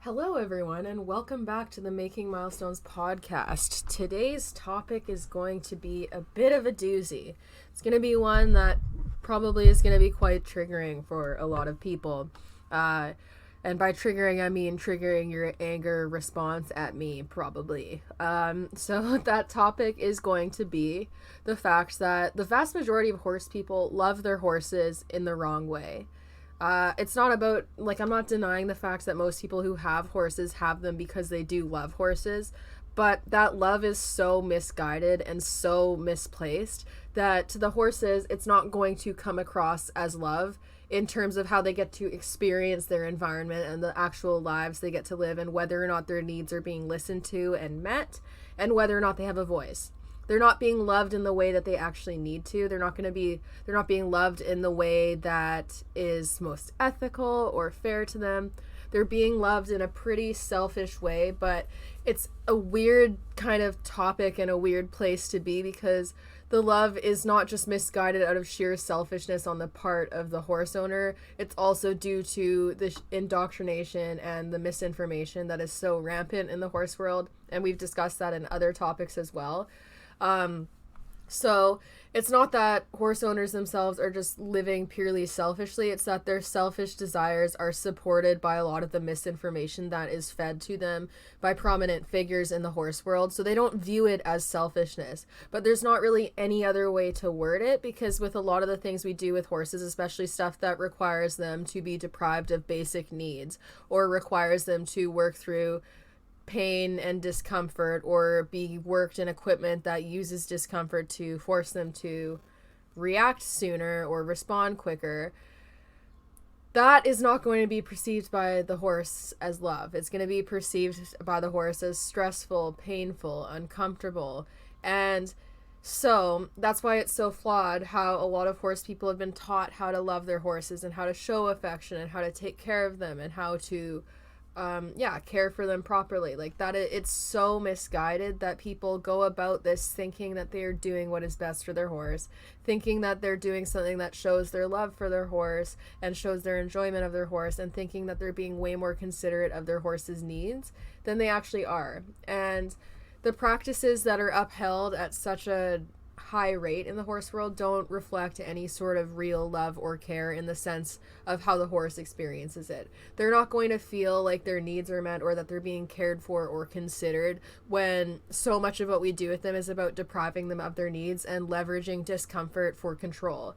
Hello, everyone, and welcome back to the Making Milestones podcast. Today's topic is going to be a bit of a doozy. It's going to be one that probably is going to be quite triggering for a lot of people. And by triggering, I mean triggering your anger response at me, probably. So that topic is going to be the fact that the vast majority of horse people love their horses in the wrong way. It's not about, I'm not denying the fact that most people who have horses have them because they do love horses, but that love is so misguided and so misplaced that to the horses, it's not going to come across as love in terms of how they get to experience their environment and the actual lives they get to live, and whether or not their needs are being listened to and met, and whether or not they have a voice. They're not being loved in the way that they actually need to. They're not being loved in the way that is most ethical or fair to them. They're being loved in a pretty selfish way, but it's a weird kind of topic and a weird place to be, because the love is not just misguided out of sheer selfishness on the part of the horse owner. It's also due to the indoctrination and the misinformation that is so rampant in the horse world, and we've discussed that in other topics as well. So it's not that horse owners themselves are just living purely selfishly. It's that their selfish desires are supported by a lot of the misinformation that is fed to them by prominent figures in the horse world. So they don't view it as selfishness, but there's not really any other way to word it, because with a lot of the things we do with horses, especially stuff that requires them to be deprived of basic needs or requires them to work through pain and discomfort or be worked in equipment that uses discomfort to force them to react sooner or respond quicker, that is not going to be perceived by the horse as love. It's going to be perceived by the horse as stressful, painful, uncomfortable. And so that's why it's so flawed how a lot of horse people have been taught how to love their horses and how to show affection and how to take care of them and how to care for them properly. It's so misguided that people go about this thinking that they are doing what is best for their horse, thinking that they're doing something that shows their love for their horse and shows their enjoyment of their horse, and thinking that they're being way more considerate of their horse's needs than they actually are. And the practices that are upheld at such a high rate in the horse world don't reflect any sort of real love or care in the sense of how the horse experiences it. They're not going to feel like their needs are met or that they're being cared for or considered when so much of what we do with them is about depriving them of their needs and leveraging discomfort for control.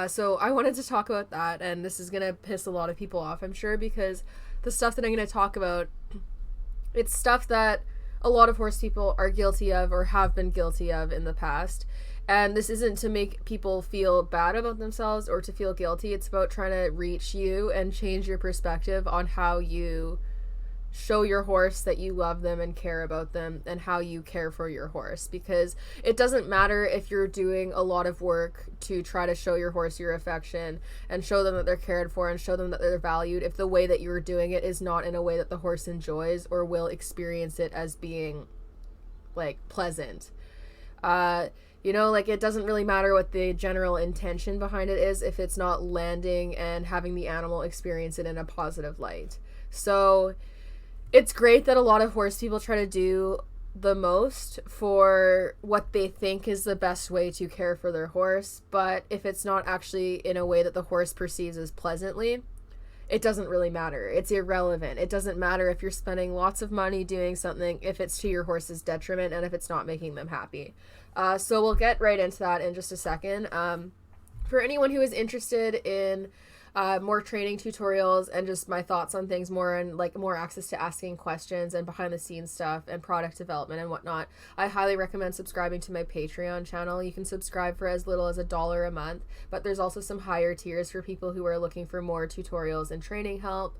So I wanted to talk about that, and this is going to piss a lot of people off, I'm sure, because the stuff that I'm going to talk about, it's stuff that a lot of horse people are guilty of or have been guilty of in the past. And this isn't to make people feel bad about themselves or to feel guilty. It's about trying to reach you and change your perspective on how you show your horse that you love them and care about them, and how you care for your horse. Because it doesn't matter if you're doing a lot of work to try to show your horse your affection and show them that they're cared for and show them that they're valued, if the way that you're doing it is not in a way that the horse enjoys or will experience it as being pleasant. It doesn't really matter what the general intention behind it is if it's not landing and having the animal experience it in a positive light. So it's great that a lot of horse people try to do the most for what they think is the best way to care for their horse, but if it's not actually in a way that the horse perceives as pleasantly, it doesn't really matter. It's irrelevant. It doesn't matter if you're spending lots of money doing something if it's to your horse's detriment and if it's not making them happy. So we'll get right into that in just a second. For anyone who is interested in more training tutorials and just my thoughts on things more, and more access to asking questions and behind the scenes stuff and product development and whatnot, I highly recommend subscribing to my Patreon channel. You can subscribe for as little as $1 a month, but there's also some higher tiers for people who are looking for more tutorials and training help.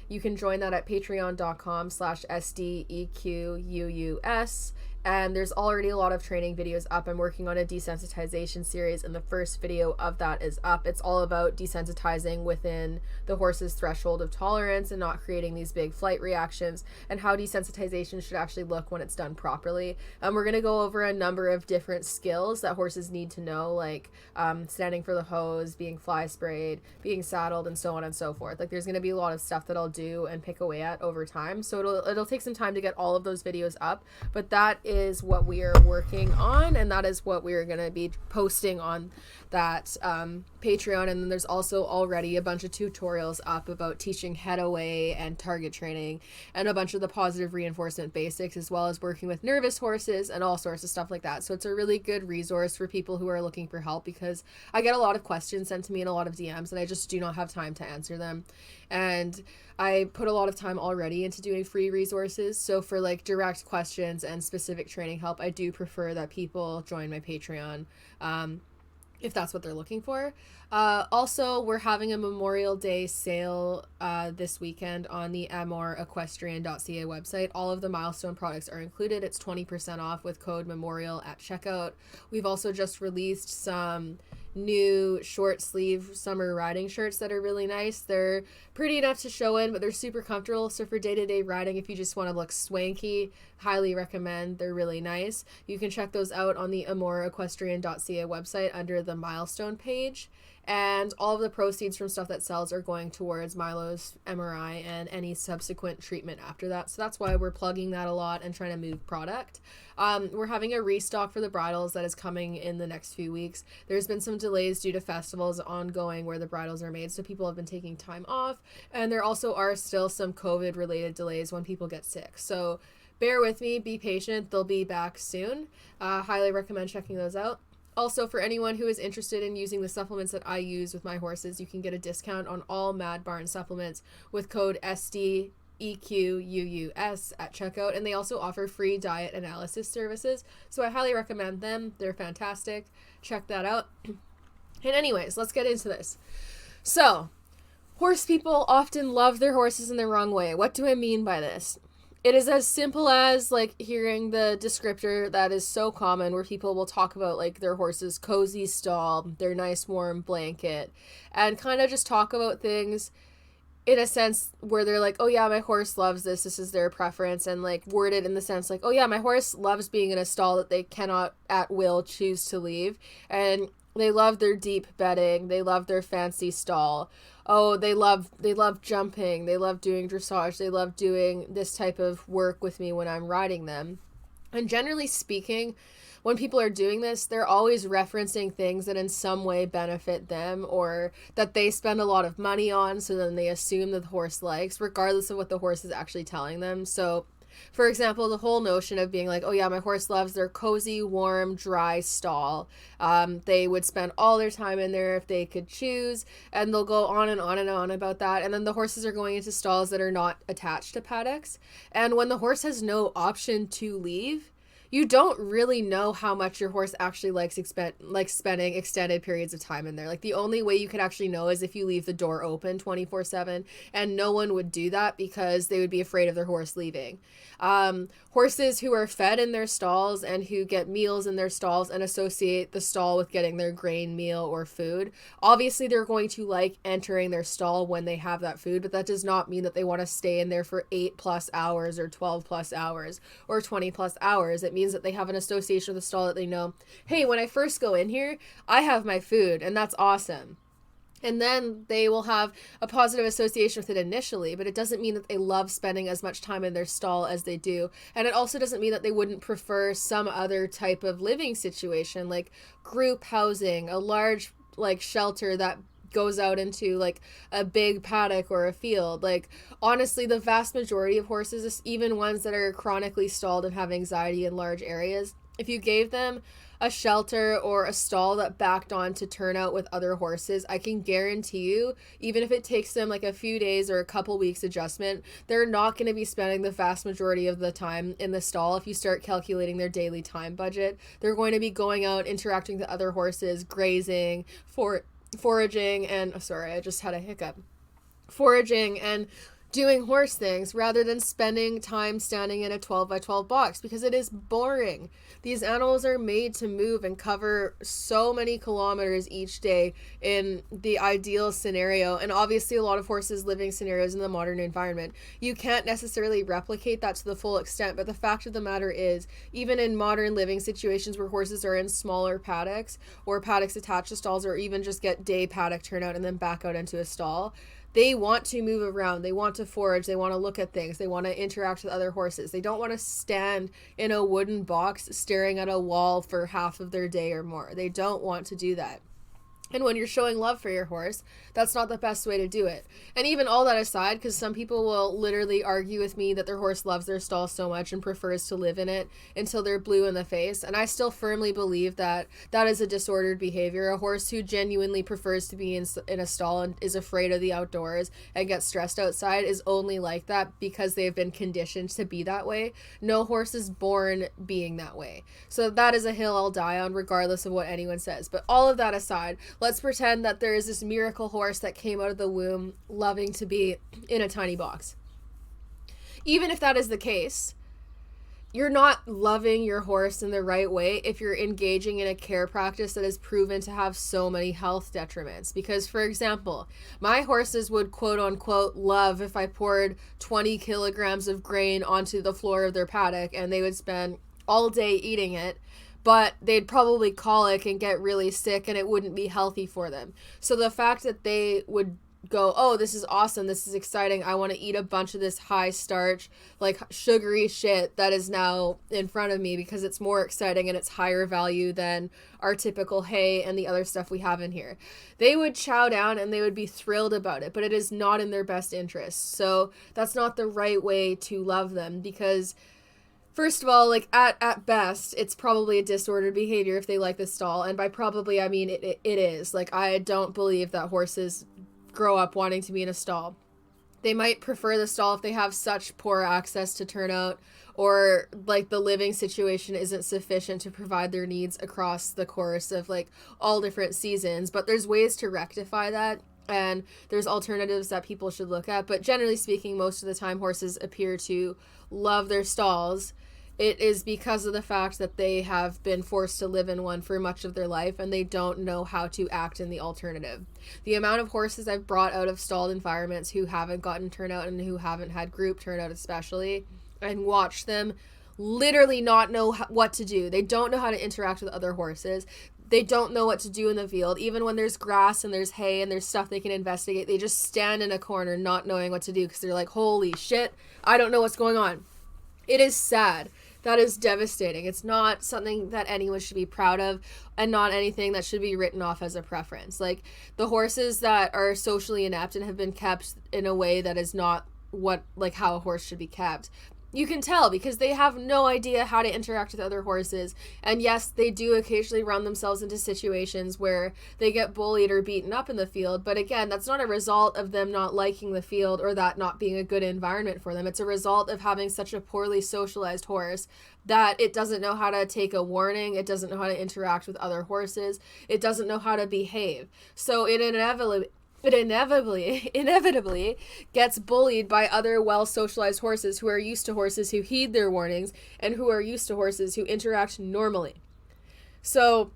You can join that at patreon.com/SDEQUUS. and there's already a lot of training videos up. I'm working on a desensitization series, and the first video of that is up. It's all about desensitizing within the horse's threshold of tolerance and not creating these big flight reactions, and how desensitization should actually look when it's done properly. We're going to go over a number of different skills that horses need to know, like standing for the hose, being fly sprayed, being saddled, and so on and so forth. Like, there's going to be a lot of stuff that I'll do and pick away at over time, so it'll take some time to get all of those videos up, but that is what we are working on, and that is what we are going to be posting on that Patreon. And then there's also already a bunch of tutorials up about teaching head away and target training and a bunch of the positive reinforcement basics, as well as working with nervous horses and all sorts of stuff like that. So it's a really good resource for people who are looking for help, because I get a lot of questions sent to me in a lot of DMs, and I just do not have time to answer them. And I put a lot of time already into doing free resources. So for like direct questions and specific training help, I do prefer that people join my Patreon, if that's what they're looking for. Also, we're having a Memorial Day sale this weekend on the amorequestrian.ca website. All of the Milestone products are included. It's 20% off with code MEMORIAL at checkout. We've also just released some new short sleeve summer riding shirts that are really nice. They're pretty enough to show in, but they're super comfortable. So for day-to-day riding, if you just want to look swanky, highly recommend. They're really nice. You can check those out on the amorequestrian.ca website under the Milestone page. And all of the proceeds from stuff that sells are going towards Milo's MRI and any subsequent treatment after that. So that's why we're plugging that a lot and trying to move product. We're having a restock for the bridles that is coming in the next few weeks. There's been some delays due to festivals ongoing where the bridles are made, so people have been taking time off. And there also are still some COVID-related delays when people get sick. So bear with me, be patient. They'll be back soon. Highly recommend checking those out. Also, for anyone who is interested in using the supplements that I use with my horses, you can get a discount on all Mad Barn supplements with code SDEQUUS at checkout, and they also offer free diet analysis services, so I highly recommend them. They're fantastic. Check that out. And anyways, let's get into this. So, horse people often love their horses in the wrong way. What do I mean by this? It is as simple as like hearing the descriptor that is so common, where people will talk about like their horse's cozy stall, their nice warm blanket, and kind of just talk about things in a sense where they're like, oh yeah, my horse loves this is their preference, and like worded in the sense like, oh yeah, my horse loves being in a stall that they cannot at will choose to leave, and they love their deep bedding, they love their fancy stall. Oh, they love jumping, they love doing dressage, they love doing this type of work with me when I'm riding them. And generally speaking, when people are doing this, they're always referencing things that in some way benefit them, or that they spend a lot of money on, so then they assume that the horse likes, regardless of what the horse is actually telling them. So for example, the whole notion of being like, oh yeah, my horse loves their cozy, warm, dry stall. They would spend all their time in there if they could choose, and they'll go on and on and on about that. And then the horses are going into stalls that are not attached to paddocks. And when the horse has no option to leave, you don't really know how much your horse actually likes spending extended periods of time in there. Like, the only way you could actually know is if you leave the door open 24/7, and no one would do that because they would be afraid of their horse leaving. Horses who are fed in their stalls and who get meals in their stalls and associate the stall with getting their grain meal or food, obviously they're going to like entering their stall when they have that food, but that does not mean that they want to stay in there for 8+ hours or 12+ hours or 20+ hours. It means that they have an association with the stall that they know, hey, when I first go in here, I have my food, and that's awesome. And then they will have a positive association with it initially, but it doesn't mean that they love spending as much time in their stall as they do. And it also doesn't mean that they wouldn't prefer some other type of living situation, like group housing, a large like shelter that goes out into like a big paddock or a field. Like, honestly, the vast majority of horses, even ones that are chronically stalled and have anxiety in large areas, if you gave them a shelter or a stall that backed on to turnout with other horses, I can guarantee you, even if it takes them like a few days or a couple weeks adjustment, they're not going to be spending the vast majority of the time in the stall. If you start calculating their daily time budget, they're going to be going out, interacting with other horses, grazing, foraging, and foraging and doing horse things rather than spending time standing in a 12 by 12 box, because it is boring. These animals are made to move and cover so many kilometers each day in the ideal scenario, and obviously a lot of horses living scenarios in the modern environment. You can't necessarily replicate that to the full extent, but the fact of the matter is, even in modern living situations where horses are in smaller paddocks or paddocks attached to stalls, or even just get day paddock turnout and then back out into a stall, they want to move around, they want to forage, they want to look at things, they want to interact with other horses. They don't want to stand in a wooden box staring at a wall for half of their day or more. They don't want to do that. And when you're showing love for your horse, that's not the best way to do it. And even all that aside, because some people will literally argue with me that their horse loves their stall so much and prefers to live in it until they're blue in the face. And I still firmly believe that that is a disordered behavior. A horse who genuinely prefers to be in a stall and is afraid of the outdoors and gets stressed outside is only like that because they've been conditioned to be that way. No horse is born being that way. So that is a hill I'll die on regardless of what anyone says. But all of that aside, let's pretend that there is this miracle horse that came out of the womb loving to be in a tiny box. Even if that is the case, you're not loving your horse in the right way if you're engaging in a care practice that is proven to have so many health detriments. Because, for example, my horses would quote unquote love if I poured 20 kilograms of grain onto the floor of their paddock and they would spend all day eating it, but they'd probably colic and get really sick and it wouldn't be healthy for them. So the fact that they would go, oh, this is awesome, this is exciting, I want to eat a bunch of this high starch, like sugary shit that is now in front of me because it's more exciting and it's higher value than our typical hay and the other stuff we have in here. They would chow down and they would be thrilled about it, but it is not in their best interest. So that's not the right way to love them, because first of all, like at best, it's probably a disordered behavior if they like the stall. And by probably, I mean it is. Like, I don't believe that horses grow up wanting to be in a stall. They might prefer the stall if they have such poor access to turnout, or like the living situation isn't sufficient to provide their needs across the course of like all different seasons. But there's ways to rectify that, and there's alternatives that people should look at. But generally speaking, most of the time horses appear to love their stalls. It is because of the fact that they have been forced to live in one for much of their life and they don't know how to act in the alternative. The amount of horses I've brought out of stalled environments who haven't gotten turnout and who haven't had group turnout especially, and watched them literally not know what to do. They don't know how to interact with other horses. They don't know what to do in the field. Even when there's grass and there's hay and there's stuff they can investigate, they just stand in a corner not knowing what to do because they're like, holy shit, I don't know what's going on. It is sad. That is devastating. It's not something that anyone should be proud of, and not anything that should be written off as a preference. Like, the horses that are socially inept and have been kept in a way that is not how a horse should be kept, you can tell because they have no idea how to interact with other horses. And yes, they do occasionally run themselves into situations where they get bullied or beaten up in the field. But again, that's not a result of them not liking the field or that not being a good environment for them. It's a result of having such a poorly socialized horse that it doesn't know how to take a warning. It doesn't know how to interact with other horses. It doesn't know how to behave. So it inevitably gets bullied by other well-socialized horses who are used to horses who heed their warnings and who are used to horses who interact normally. So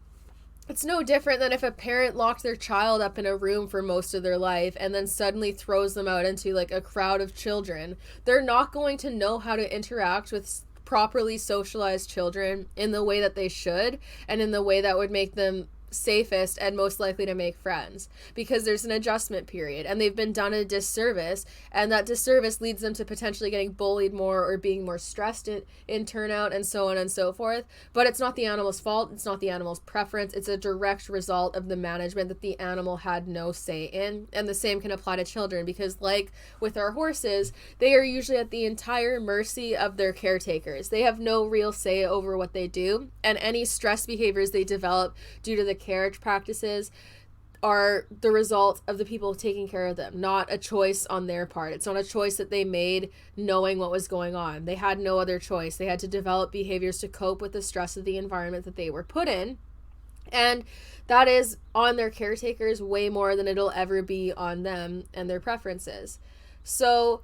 it's no different than if a parent locked their child up in a room for most of their life and then suddenly throws them out into like a crowd of children. They're not going to know how to interact with properly socialized children in the way that they should and in the way that would make them safest and most likely to make friends, because there's an adjustment period and they've been done a disservice, and that disservice leads them to potentially getting bullied more or being more stressed in turnout and so on and so forth. But it's not the animal's fault. It's not the animal's preference. It's a direct result of the management that the animal had no say in. And the same can apply to children, because like with our horses, they are usually at the entire mercy of their caretakers. They have no real say over what they do, and any stress behaviors they develop due to the carriage practices are the result of the people taking care of them, not a choice on their part. It's not a choice that they made knowing what was going on. They had no other choice. They had to develop behaviors to cope with the stress of the environment that they were put in. And that is on their caretakers way more than it'll ever be on them and their preferences. So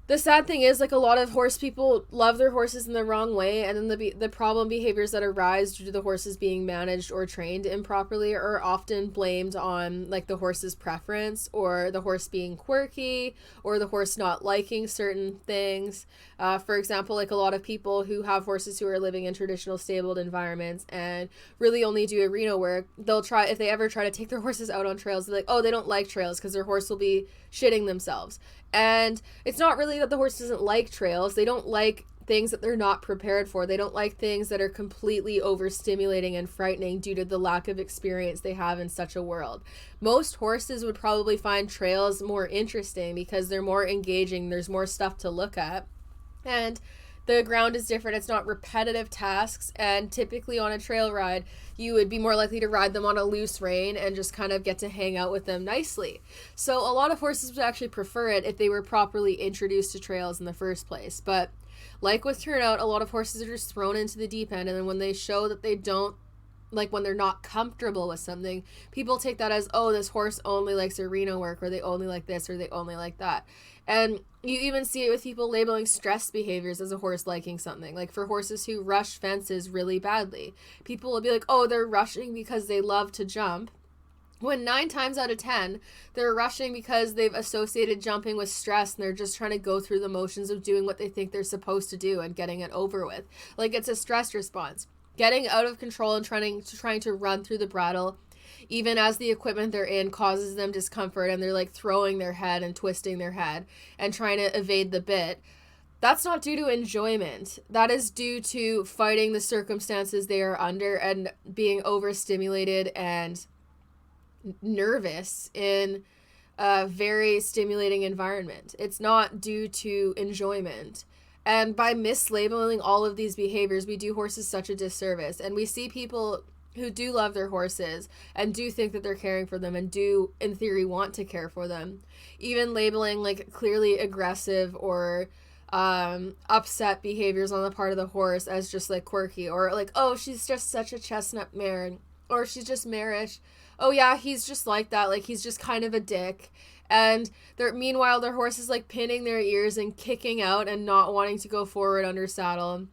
The sad thing is, like, a lot of horse people love their horses in the wrong way, and then the problem behaviors that arise due to the horses being managed or trained improperly are often blamed on, like, the horse's preference, or the horse being quirky, or the horse not liking certain things. For example, like, a lot of people who have horses who are living in traditional stabled environments and really only do arena work, they'll try, if they ever try to take their horses out on trails, they're like, oh, they don't like trails because their horse will be shitting themselves. And it's not really that the horse doesn't like trails. They don't like things that they're not prepared for. They don't like things that are completely overstimulating and frightening due to the lack of experience they have in such a world. Most horses would probably find trails more interesting because they're more engaging. There's more stuff to look at. And the ground is different. It's not repetitive tasks. And typically on a trail ride, you would be more likely to ride them on a loose rein and just kind of get to hang out with them nicely. So a lot of horses would actually prefer it if they were properly introduced to trails in the first place. But like with turnout, a lot of horses are just thrown into the deep end. And then when they show that they don't, like when they're not comfortable with something, people take that as, oh, this horse only likes arena work, or they only like this, or they only like that. And you even see it with people labeling stress behaviors as a horse liking something. Like for horses who rush fences really badly, people will be like, oh, they're rushing because they love to jump. When 9 times out of 10, they're rushing because they've associated jumping with stress, and they're just trying to go through the motions of doing what they think they're supposed to do and getting it over with. Like, it's a stress response. Getting out of control and trying to run through the brattle, even as the equipment they're in causes them discomfort, and they're like throwing their head and twisting their head and trying to evade the bit. That's not due to enjoyment. That is due to fighting the circumstances they are under and being overstimulated and nervous in a very stimulating environment. It's not due to enjoyment. And by mislabeling all of these behaviors, we do horses such a disservice. And we see people who do love their horses and do think that they're caring for them and do, in theory, want to care for them, even labeling like clearly aggressive or upset behaviors on the part of the horse as just like quirky, or like, oh, she's just such a chestnut mare, or she's just marish. Oh yeah, he's just like that, like he's just kind of a dick. And meanwhile their horse is like pinning their ears and kicking out and not wanting to go forward under saddle,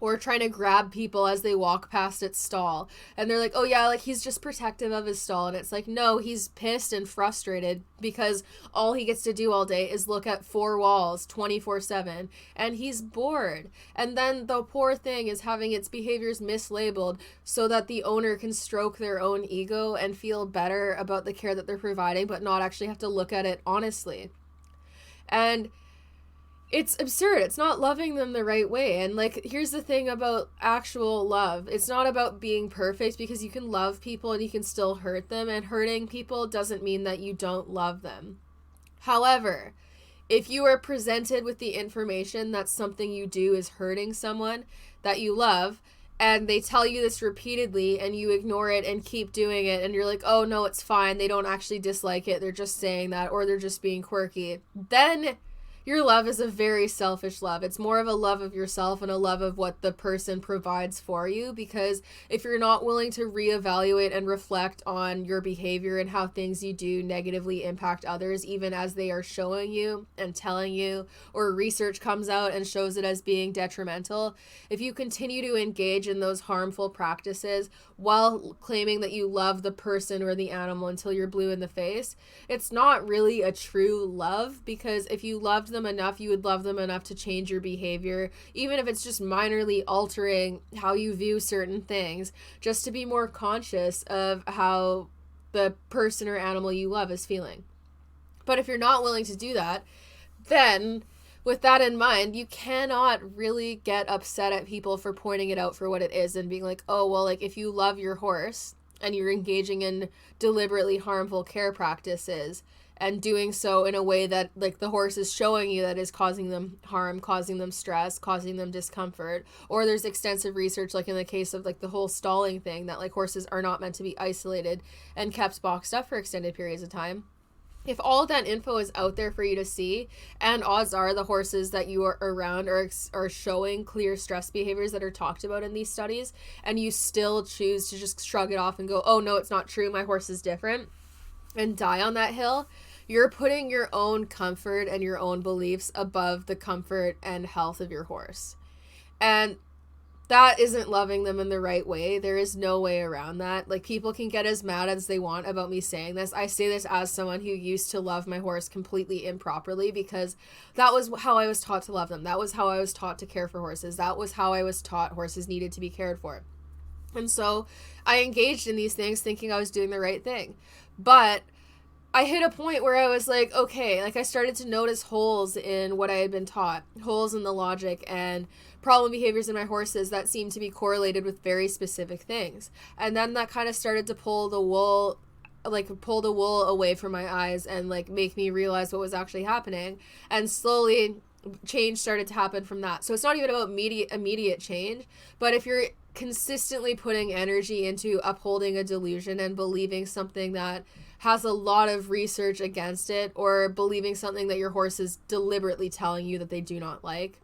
or trying to grab people as they walk past its stall. And they're like, oh yeah, like he's just protective of his stall. And it's like, no, he's pissed and frustrated because all he gets to do all day is look at 4 walls 24/7, and he's bored. And then the poor thing is having its behaviors mislabeled so that the owner can stroke their own ego and feel better about the care that they're providing, but not actually have to look at it honestly. And it's absurd. It's not loving them the right way. And like, here's the thing about actual love. It's not about being perfect, because you can love people and you can still hurt them, and hurting people doesn't mean that you don't love them. However, if you are presented with the information that something you do is hurting someone that you love, and they tell you this repeatedly and you ignore it and keep doing it, and you're like, oh no, it's fine, they don't actually dislike it, they're just saying that, or they're just being quirky, then your love is a very selfish love. It's more of a love of yourself and a love of what the person provides for you, because if you're not willing to reevaluate and reflect on your behavior and how things you do negatively impact others, even as they are showing you and telling you, or research comes out and shows it as being detrimental, if you continue to engage in those harmful practices while claiming that you love the person or the animal until you're blue in the face, it's not really a true love, because if you loved them enough, you would love them enough to change your behavior, even if it's just minorly altering how you view certain things, just to be more conscious of how the person or animal you love is feeling. But if you're not willing to do that, then with that in mind, you cannot really get upset at people for pointing it out for what it is and being like, oh, well, like if you love your horse and you're engaging in deliberately harmful care practices and doing so in a way that like the horse is showing you that is causing them harm, causing them stress, causing them discomfort, or there's extensive research, like in the case of like the whole stalling thing, that like horses are not meant to be isolated and kept boxed up for extended periods of time. If all of that info is out there for you to see, and odds are the horses that you are around are showing clear stress behaviors that are talked about in these studies, and you still choose to just shrug it off and go, oh no, it's not true, my horse is different, and die on that hill, You're putting your own comfort and your own beliefs above the comfort and health of your horse. And that isn't loving them in the right way. There is no way around that. Like, people can get as mad as they want about me saying this. I say this as someone who used to love my horse completely improperly, because that was how I was taught to love them. That was how I was taught to care for horses. That was how I was taught horses needed to be cared for. And so I engaged in these things thinking I was doing the right thing. But I hit a point where I was like, okay, like I started to notice holes in what I had been taught, holes in the logic and problem behaviors in my horses that seemed to be correlated with very specific things. And then that kind of started to pull the wool away from my eyes and like make me realize what was actually happening. And slowly change started to happen from that. So it's not even about immediate change, but if you're consistently putting energy into upholding a delusion and believing something that has a lot of research against it, or believing something that your horse is deliberately telling you that they do not like,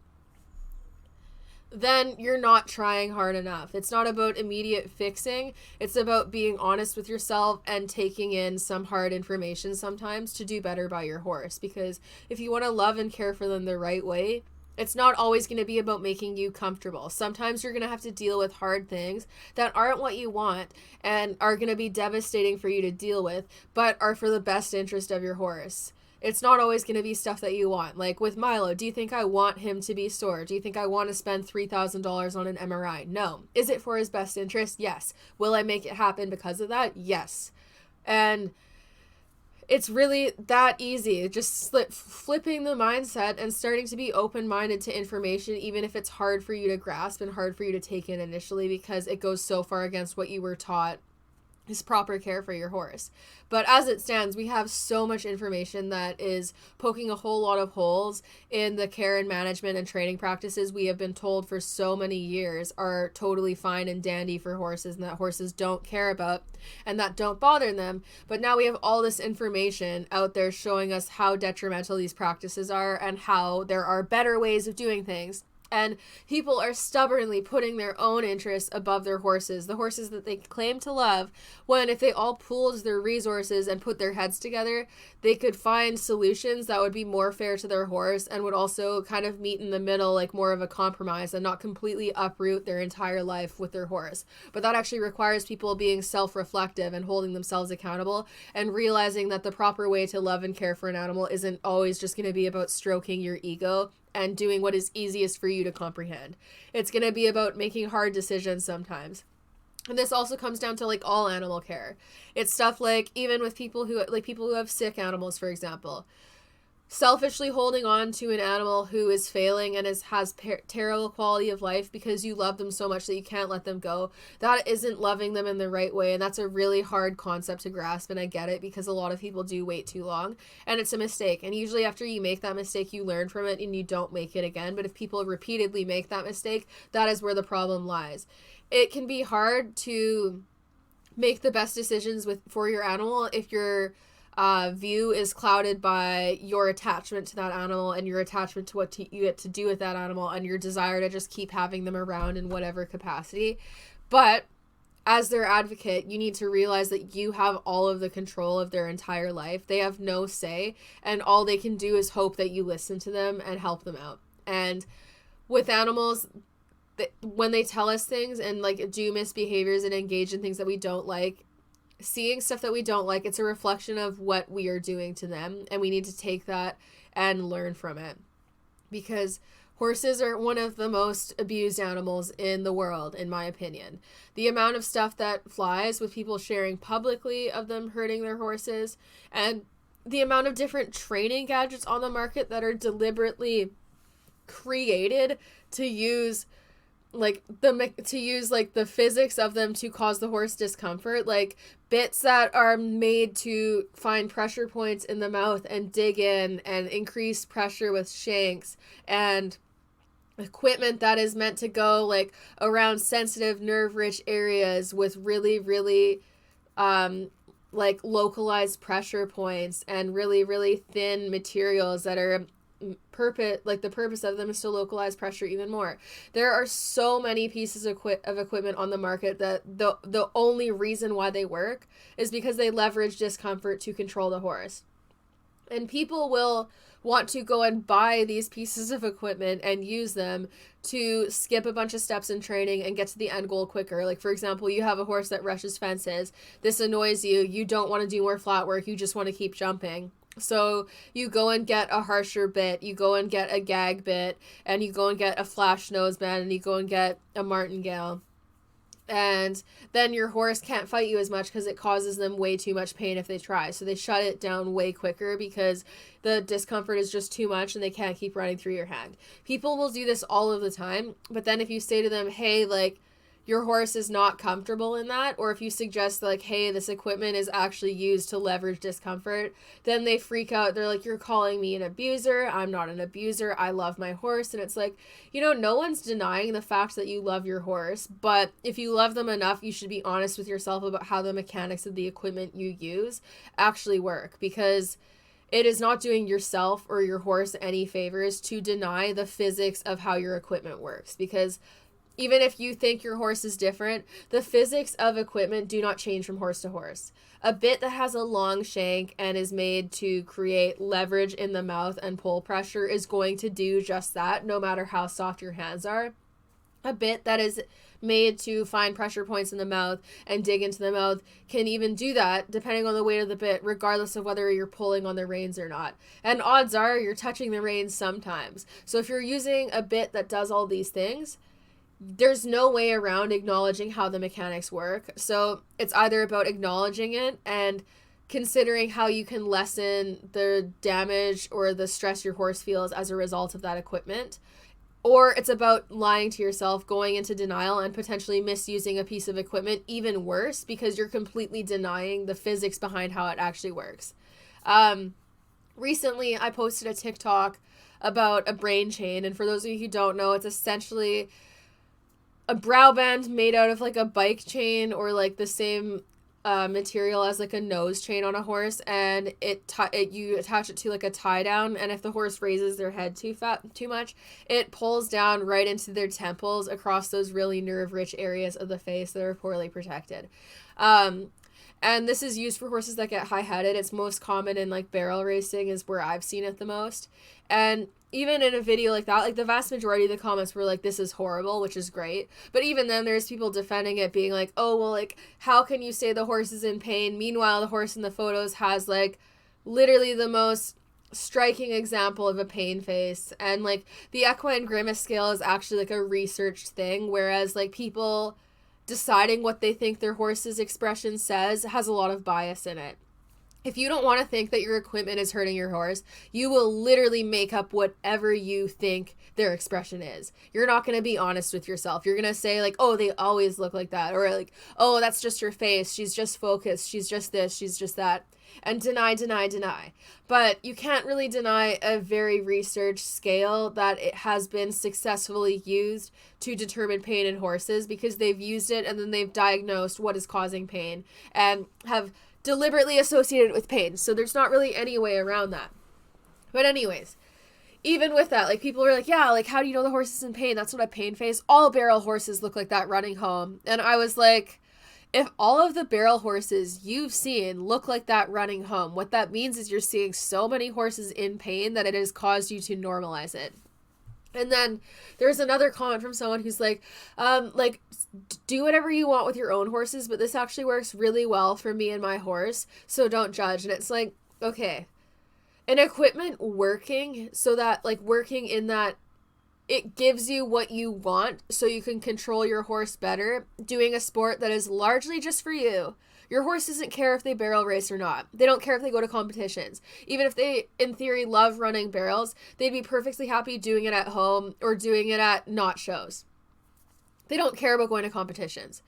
then you're not trying hard enough. It's not about immediate fixing. It's about being honest with yourself and taking in some hard information sometimes to do better by your horse. Because if you want to love and care for them the right way, it's not always going to be about making you comfortable. Sometimes you're going to have to deal with hard things that aren't what you want and are going to be devastating for you to deal with, but are for the best interest of your horse. It's not always going to be stuff that you want. Like with Milo, do you think I want him to be sore? Do you think I want to spend $3,000 on an MRI? No. Is it for his best interest? Yes. Will I make it happen because of that? Yes. And it's really that easy. Just flipping the mindset and starting to be open-minded to information, even if it's hard for you to grasp and hard for you to take in initially, because it goes so far against what you were taught is proper care for your horse. But as it stands, we have so much information that is poking a whole lot of holes in the care and management and training practices we have been told for so many years are totally fine and dandy for horses, and that horses don't care about and that don't bother them. But now we have all this information out there showing us how detrimental these practices are and how there are better ways of doing things. And people are stubbornly putting their own interests above their horses, the horses that they claim to love, when if they all pooled their resources and put their heads together, they could find solutions that would be more fair to their horse and would also kind of meet in the middle, like more of a compromise, and not completely uproot their entire life with their horse. But that actually requires people being self-reflective and holding themselves accountable and realizing that the proper way to love and care for an animal isn't always just going to be about stroking your ego and doing what is easiest for you to comprehend. It's going to be about making hard decisions sometimes. And this also comes down to like all animal care. It's stuff like even with people who have sick animals, for example. Selfishly holding on to an animal who is failing and has terrible quality of life because you love them so much that you can't let them go. That isn't loving them in the right way, and that's a really hard concept to grasp, and I get it because a lot of people do wait too long, and it's a mistake. And usually after you make that mistake, you learn from it and you don't make it again. But if people repeatedly make that mistake, that is where the problem lies. It can be hard to make the best decisions for your animal if you're view is clouded by your attachment to that animal and your attachment to what you get to do with that animal and your desire to just keep having them around in whatever capacity. But as their advocate, you need to realize that you have all of the control of their entire life. They have no say, and all they can do is hope that you listen to them and help them out. And with animals, when they tell us things and like do misbehaviors and engage in things that we don't like, seeing stuff that we don't like, it's a reflection of what we are doing to them, and we need to take that and learn from it, because horses are one of the most abused animals in the world, in my opinion. The amount of stuff that flies with people sharing publicly of them hurting their horses, and the amount of different training gadgets on the market that are deliberately created to use the physics of them to cause the horse discomfort, like bits that are made to find pressure points in the mouth and dig in and increase pressure with shanks, and equipment that is meant to go like around sensitive nerve-rich areas with really, really like localized pressure points and really, really thin materials that are the purpose of them is to localize pressure even more. There are so many pieces of equipment on the market that the only reason why they work is because they leverage discomfort to control the horse. And people will want to go and buy these pieces of equipment and use them to skip a bunch of steps in training and get to the end goal quicker. Like, for example, you have a horse that rushes fences. This annoys you. You don't want to do more flat work. You just want to keep jumping. So you go and get a harsher bit, you go and get a gag bit, and you go and get a flash noseband, and you go and get a martingale. And then your horse can't fight you as much because it causes them way too much pain if they try. So they shut it down way quicker because the discomfort is just too much and they can't keep running through your hand. People will do this all of the time, but then if you say to them, hey, like, your horse is not comfortable in that, or if you suggest like, hey, this equipment is actually used to leverage discomfort, then they freak out. They're like, you're calling me an abuser. I'm not an abuser. I love my horse. And it's like, no one's denying the fact that you love your horse, but if you love them enough, you should be honest with yourself about how the mechanics of the equipment you use actually work, because it is not doing yourself or your horse any favors to deny the physics of how your equipment works, because even if you think your horse is different, the physics of equipment do not change from horse to horse. A bit that has a long shank and is made to create leverage in the mouth and pull pressure is going to do just that, no matter how soft your hands are. A bit that is made to find pressure points in the mouth and dig into the mouth can even do that depending on the weight of the bit, regardless of whether you're pulling on the reins or not. And odds are you're touching the reins sometimes. So if you're using a bit that does all these things, there's no way around acknowledging how the mechanics work. So it's either about acknowledging it and considering how you can lessen the damage or the stress your horse feels as a result of that equipment, or it's about lying to yourself, going into denial, and potentially misusing a piece of equipment even worse because you're completely denying the physics behind how it actually works. Recently, I posted a TikTok about a brain chain, and for those of you who don't know, it's essentially a brow band made out of like a bike chain or like the same material as like a nose chain on a horse, and you attach it to like a tie down, and if the horse raises their head too much, it pulls down right into their temples across those really nerve rich areas of the face that are poorly protected. And this is used for horses that get high-headed. It's most common in like barrel racing is where I've seen it the most. And even in a video like that, like the vast majority of the comments were like, this is horrible, which is great. But even then there's people defending it, being like, oh, well, like, how can you say the horse is in pain? Meanwhile, the horse in the photos has like literally the most striking example of a pain face. And like the equine grimace scale is actually like a researched thing, whereas like people deciding what they think their horse's expression says has a lot of bias in it. If you don't want to think that your equipment is hurting your horse, you will literally make up whatever you think their expression is. You're not going to be honest with yourself. You're going to say like, oh, they always look like that. Or like, oh, that's just your face. She's just focused. She's just this. She's just that. And deny. But you can't really deny a very researched scale that it has been successfully used to determine pain in horses, because they've used it and then they've diagnosed what is causing pain and have deliberately associated with pain. So there's not really any way around that. But anyways, even with that, like people were like, yeah, like how do you know the horse is in pain? That's not a pain face. All barrel horses look like that running home. And I was like, if all of the barrel horses you've seen look like that running home, what that means is you're seeing so many horses in pain that it has caused you to normalize it. And then there's another comment from someone who's like, do whatever you want with your own horses, but this actually works really well for me and my horse, so don't judge. And it's like, okay, an equipment working so that, like, working in that it gives you what you want so you can control your horse better, doing a sport that is largely just for you. Your horse doesn't care if they barrel race or not. They don't care if they go to competitions. Even if they, in theory, love running barrels, they'd be perfectly happy doing it at home or doing it at not shows. They don't care about going to competitions.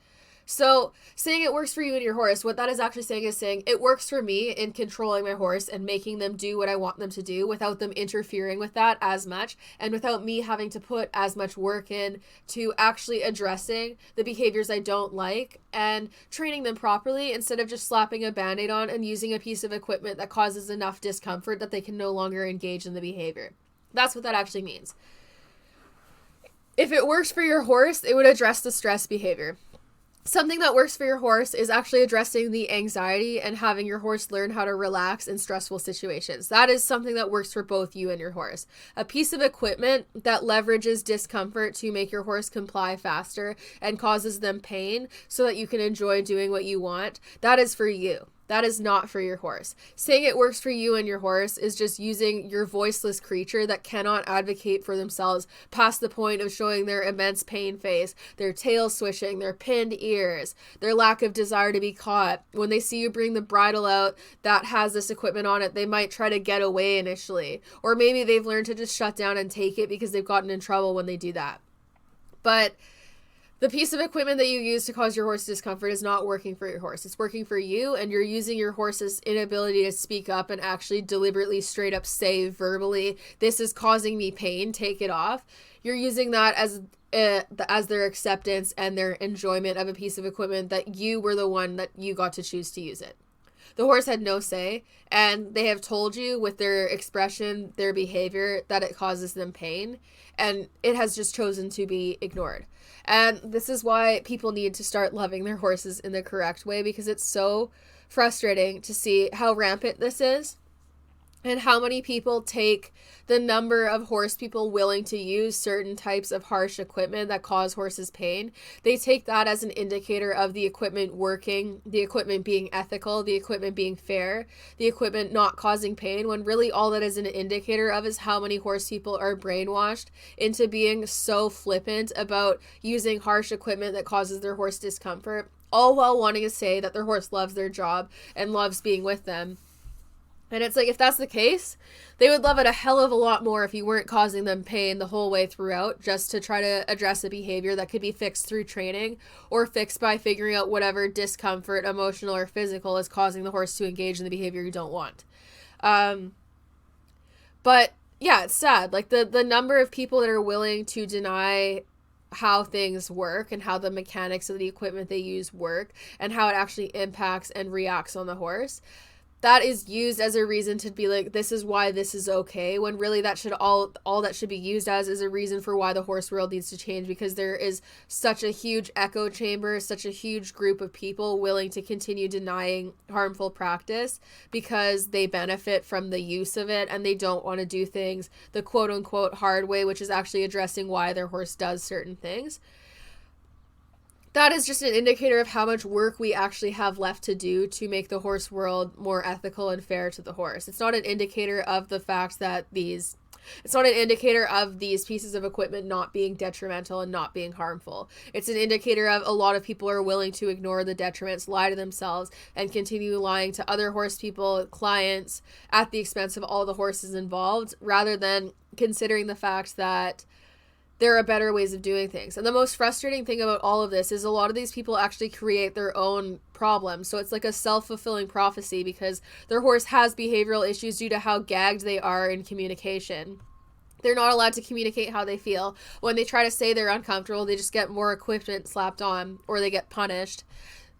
So saying it works for you and your horse, what that is actually saying is saying it works for me in controlling my horse and making them do what I want them to do without them interfering with that as much, and without me having to put as much work in to actually addressing the behaviors I don't like and training them properly, instead of just slapping a band-aid on and using a piece of equipment that causes enough discomfort that they can no longer engage in the behavior. That's what that actually means. If it works for your horse, it would address the stress behavior. Something that works for your horse is actually addressing the anxiety and having your horse learn how to relax in stressful situations. That is something that works for both you and your horse. A piece of equipment that leverages discomfort to make your horse comply faster and causes them pain so that you can enjoy doing what you want, that is for you. That is not for your horse. Saying it works for you and your horse is just using your voiceless creature that cannot advocate for themselves past the point of showing their immense pain face, their tail swishing, their pinned ears, their lack of desire to be caught. When they see you bring the bridle out that has this equipment on it, they might try to get away initially. Or maybe they've learned to just shut down and take it because they've gotten in trouble when they do that. But the piece of equipment that you use to cause your horse discomfort is not working for your horse. It's working for you, and you're using your horse's inability to speak up and actually deliberately straight up say verbally, this is causing me pain, take it off. You're using that as their acceptance and their enjoyment of a piece of equipment that you were the one that you got to choose to use it. The horse had no say, and they have told you with their expression, their behavior, that it causes them pain, and it has just chosen to be ignored. And this is why people need to start loving their horses in the correct way, because it's so frustrating to see how rampant this is and how many people take the number of horse people willing to use certain types of harsh equipment that cause horses pain. They take that as an indicator of the equipment working, the equipment being ethical, the equipment being fair, the equipment not causing pain, when really all that is an indicator of is how many horse people are brainwashed into being so flippant about using harsh equipment that causes their horse discomfort, all while wanting to say that their horse loves their job and loves being with them. And it's like, if that's the case, they would love it a hell of a lot more if you weren't causing them pain the whole way throughout, just to try to address a behavior that could be fixed through training or fixed by figuring out whatever discomfort, emotional or physical, is causing the horse to engage in the behavior you don't want. But yeah, it's sad. Like the number of people that are willing to deny how things work and how the mechanics of the equipment they use work and how it actually impacts and reacts on the horse, that is used as a reason to be like, this is why this is okay, when really that should all that should be used as is a reason for why the horse world needs to change, because there is such a huge echo chamber, such a huge group of people willing to continue denying harmful practice because they benefit from the use of it and they don't want to do things the quote unquote hard way, which is actually addressing why their horse does certain things. That is just an indicator of how much work we actually have left to do to make the horse world more ethical and fair to the horse. It's not an indicator of the fact that it's not an indicator of these pieces of equipment not being detrimental and not being harmful. It's an indicator of a lot of people are willing to ignore the detriments, lie to themselves, and continue lying to other horse people, clients, at the expense of all the horses involved, rather than considering the fact that there are better ways of doing things. And the most frustrating thing about all of this is a lot of these people actually create their own problems. So it's like a self-fulfilling prophecy because their horse has behavioral issues due to how gagged they are in communication. They're not allowed to communicate how they feel. When they try to say they're uncomfortable, they just get more equipment slapped on or they get punished.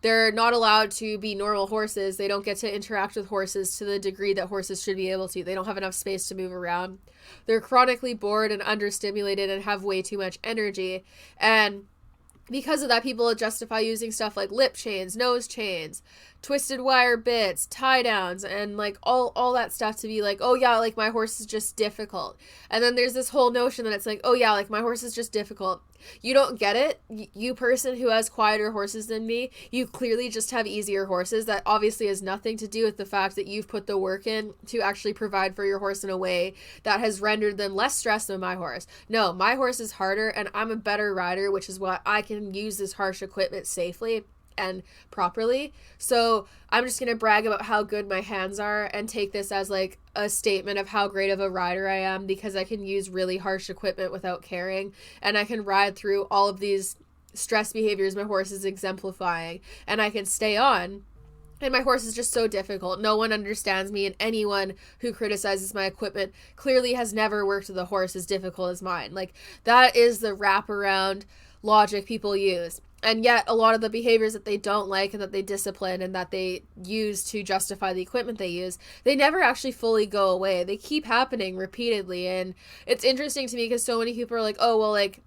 They're not allowed to be normal horses. They don't get to interact with horses to the degree that horses should be able to. They don't have enough space to move around. They're chronically bored and understimulated and have way too much energy. And because of that, people justify using stuff like lip chains, nose chains, twisted wire bits, tie downs, and like all that stuff to be like, oh yeah, like my horse is just difficult. And then there's this whole notion that it's like, oh yeah, like my horse is just difficult. You don't get it. You person who has quieter horses than me, you clearly just have easier horses. That obviously has nothing to do with the fact that you've put the work in to actually provide for your horse in a way that has rendered them less stressed than my horse. No, my horse is harder and I'm a better rider, which is why I can use this harsh equipment safely and properly. So I'm just gonna brag about how good my hands are and take this as like a statement of how great of a rider I am, because I can use really harsh equipment without caring, and I can ride through all of these stress behaviors my horse is exemplifying, and I can stay on. And my horse is just so difficult. No one understands me, and anyone who criticizes my equipment clearly has never worked with a horse as difficult as mine. Like, that is the wraparound logic people use. And yet a lot of the behaviors that they don't like and that they discipline and that they use to justify the equipment they use, they never actually fully go away. They keep happening repeatedly. And it's interesting to me because so many people are like, oh, well, like,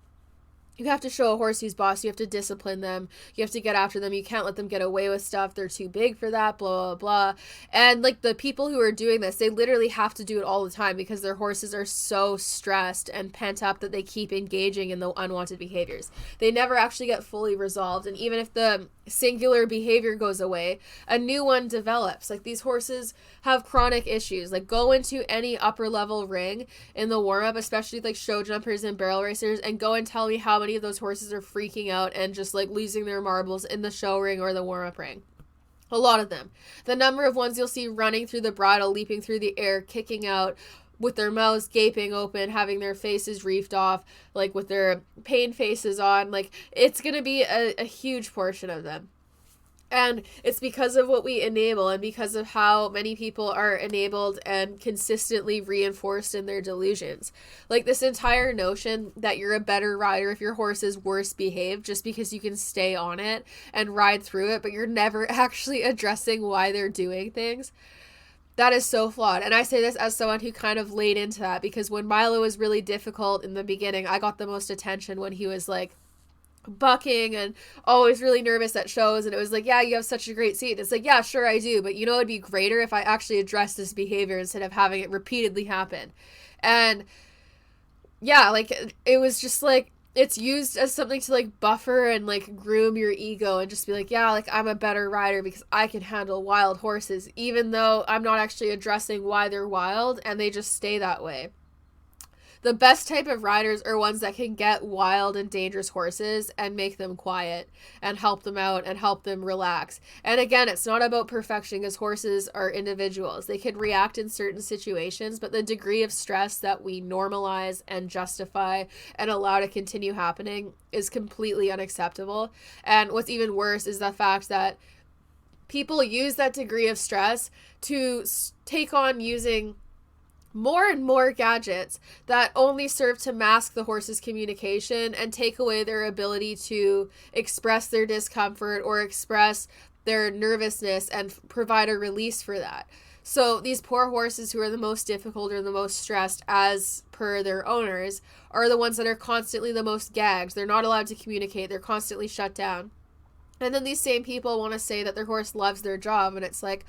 You have to show a horse who's boss. You have to discipline them. You have to get after them. You can't let them get away with stuff. They're too big for that, blah, blah, blah. And like the people who are doing this, they literally have to do it all the time because their horses are so stressed and pent up that they keep engaging in the unwanted behaviors. They never actually get fully resolved. And even if the singular behavior goes away, a new one develops. Like these horses have chronic issues. Like go into any upper level ring in the warm up, especially like show jumpers and barrel racers, and go and tell me how many of those horses are freaking out and just like losing their marbles in the show ring or the warm up ring. A lot of them. The number of ones you'll see running through the bridle, leaping through the air, kicking out, with their mouths gaping open, having their faces reefed off, like with their pain faces on, like it's going to be a huge portion of them. And it's because of what we enable and because of how many people are enabled and consistently reinforced in their delusions. Like this entire notion that you're a better rider if your horse is worse behaved just because you can stay on it and ride through it, but you're never actually addressing why they're doing things. That is so flawed. And I say this as someone who kind of laid into that because when Milo was really difficult in the beginning, I got the most attention when he was like bucking and always really nervous at shows, and it was like, yeah, you have such a great seat. It's like, yeah, sure I do, but you know it'd be greater if I actually addressed this behavior instead of having it repeatedly happen. And yeah, like it was just like it's used as something to like buffer and like groom your ego and just be like, yeah, like I'm a better rider because I can handle wild horses, even though I'm not actually addressing why they're wild and they just stay that way. The best type of riders are ones that can get wild and dangerous horses and make them quiet and help them out and help them relax. And again, it's not about perfection because horses are individuals. They can react in certain situations, but the degree of stress that we normalize and justify and allow to continue happening is completely unacceptable. And what's even worse is the fact that people use that degree of stress to take on using more and more gadgets that only serve to mask the horse's communication and take away their ability to express their discomfort or express their nervousness and provide a release for that. So these poor horses who are the most difficult or the most stressed as per their owners are the ones that are constantly the most gagged. They're not allowed to communicate. They're constantly shut down. And then these same people want to say that their horse loves their job, and it's like,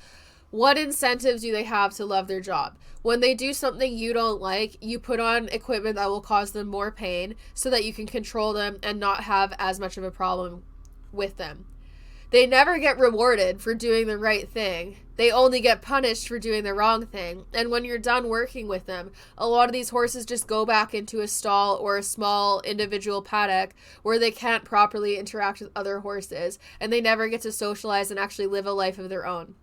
what incentive do they have to love their job? When they do something you don't like, you put on equipment that will cause them more pain so that you can control them and not have as much of a problem with them. They never get rewarded for doing the right thing. They only get punished for doing the wrong thing. And when you're done working with them, a lot of these horses just go back into a stall or a small individual paddock where they can't properly interact with other horses, and they never get to socialize and actually live a life of their own.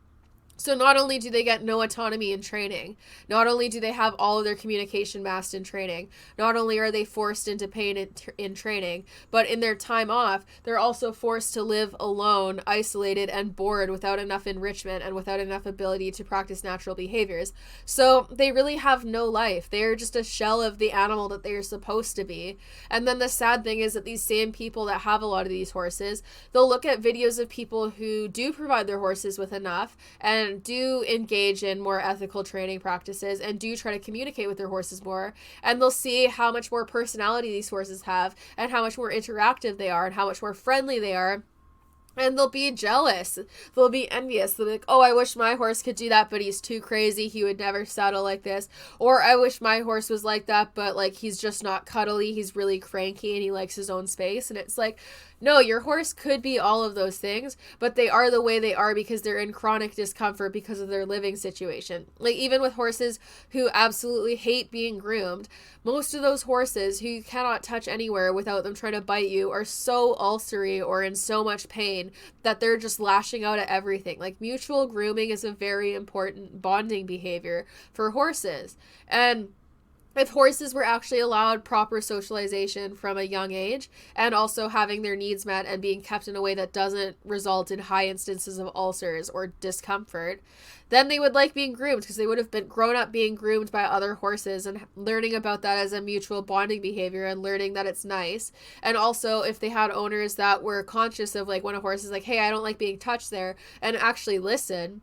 So not only do they get no autonomy in training, not only do they have all of their communication masked in training, not only are they forced into pain in training, but in their time off, they're also forced to live alone, isolated, and bored without enough enrichment and without enough ability to practice natural behaviors. So they really have no life. They are just a shell of the animal that they are supposed to be. And then the sad thing is that these same people that have a lot of these horses, they'll look at videos of people who do provide their horses with enough and do engage in more ethical training practices and do try to communicate with their horses more, and they'll see how much more personality these horses have and how much more interactive they are and how much more friendly they are. And they'll be jealous. They'll be envious. They'll be like, oh, I wish my horse could do that, but he's too crazy. He would never saddle like this. Or I wish my horse was like that, but like he's just not cuddly. He's really cranky and he likes his own space. And it's like, no, your horse could be all of those things, but they are the way they are because they're in chronic discomfort because of their living situation. Like even with horses who absolutely hate being groomed, most of those horses who you cannot touch anywhere without them trying to bite you are so ulcery or in so much pain that they're just lashing out at everything. Like mutual grooming is a very important bonding behavior for horses. And if horses were actually allowed proper socialization from a young age and also having their needs met and being kept in a way that doesn't result in high instances of ulcers or discomfort, then they would like being groomed because they would have been grown up being groomed by other horses and learning about that as a mutual bonding behavior and learning that it's nice. And also if they had owners that were conscious of like when a horse is like, hey, I don't like being touched there, and actually listen,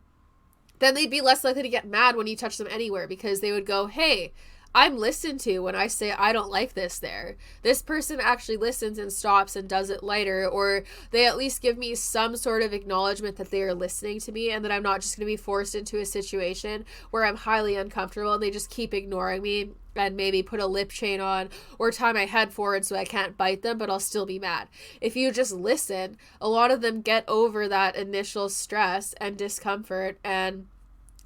then they'd be less likely to get mad when you touch them anywhere because they would go, hey, I'm listened to when I say I don't like this there. This person actually listens and stops and does it later, or they at least give me some sort of acknowledgement that they are listening to me and that I'm not just going to be forced into a situation where I'm highly uncomfortable and they just keep ignoring me and maybe put a lip chain on or tie my head forward so I can't bite them, but I'll still be mad. If you just listen, a lot of them get over that initial stress and discomfort and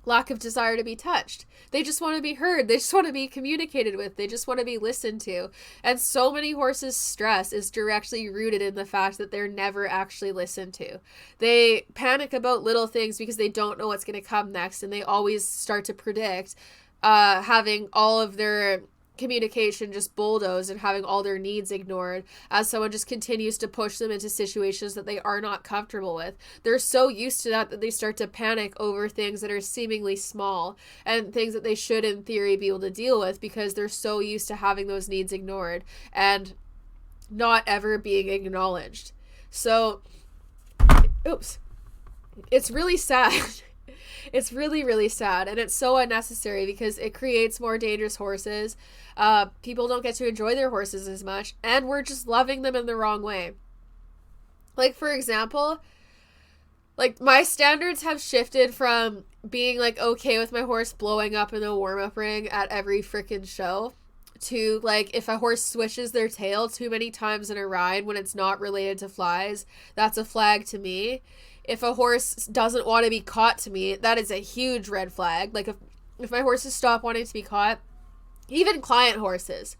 lack of desire to be touched. They just want to be heard. They just want to be communicated with. They just want to be listened to. And so many horses' stress is directly rooted in the fact that they're never actually listened to. They panic about little things because they don't know what's going to come next, and they always start to predict having all of their communication just bulldozed and having all their needs ignored as someone just continues to push them into situations that they are not comfortable with. They're so used to that they start to panic over things that are seemingly small and things that they should in theory be able to deal with because they're so used to having those needs ignored and not ever being acknowledged. So, it's really sad. It's really, really sad, and it's so unnecessary because it creates more dangerous horses. People don't get to enjoy their horses as much, and we're just loving them in the wrong way. Like, for example, like, my standards have shifted from being, like, okay with my horse blowing up in a warm-up ring at every freaking show to, like, if a horse swishes their tail too many times in a ride when it's not related to flies, that's a flag to me. If a horse doesn't want to be caught to me, that is a huge red flag. Like, if my horses stop wanting to be caught, even client horses,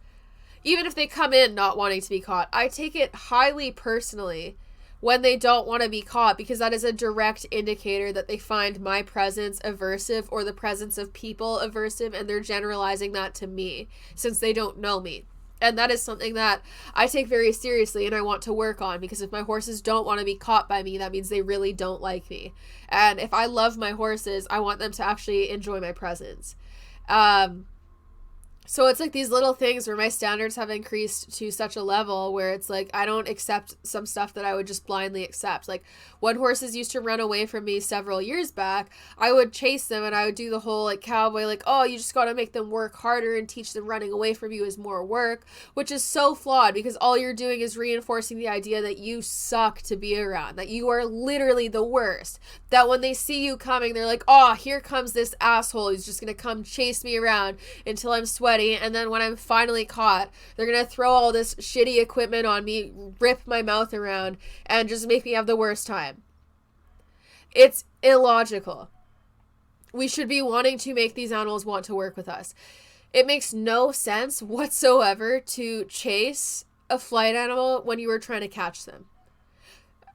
even if they come in not wanting to be caught, I take it highly personally when they don't want to be caught because that is a direct indicator that they find my presence aversive or the presence of people aversive, and they're generalizing that to me since they don't know me. And that is something that I take very seriously and I want to work on, because if my horses don't want to be caught by me, that means they really don't like me. And if I love my horses, I want them to actually enjoy my presence. So it's like these little things where my standards have increased to such a level where it's like I don't accept some stuff that I would just blindly accept. Like, when horses used to run away from me several years back, I would chase them and I would do the whole like cowboy, like, oh, you just got to make them work harder and teach them running away from you is more work, which is so flawed because all you're doing is reinforcing the idea that you suck to be around, that you are literally the worst, that when they see you coming, they're like, oh, here comes this asshole who's just going to come chase me around until I'm sweaty. And then when I'm finally caught, they're going to throw all this shitty equipment on me, rip my mouth around, and just make me have the worst time. It's illogical. We should be wanting to make these animals want to work with us. It makes no sense whatsoever to chase a flight animal when you are trying to catch them.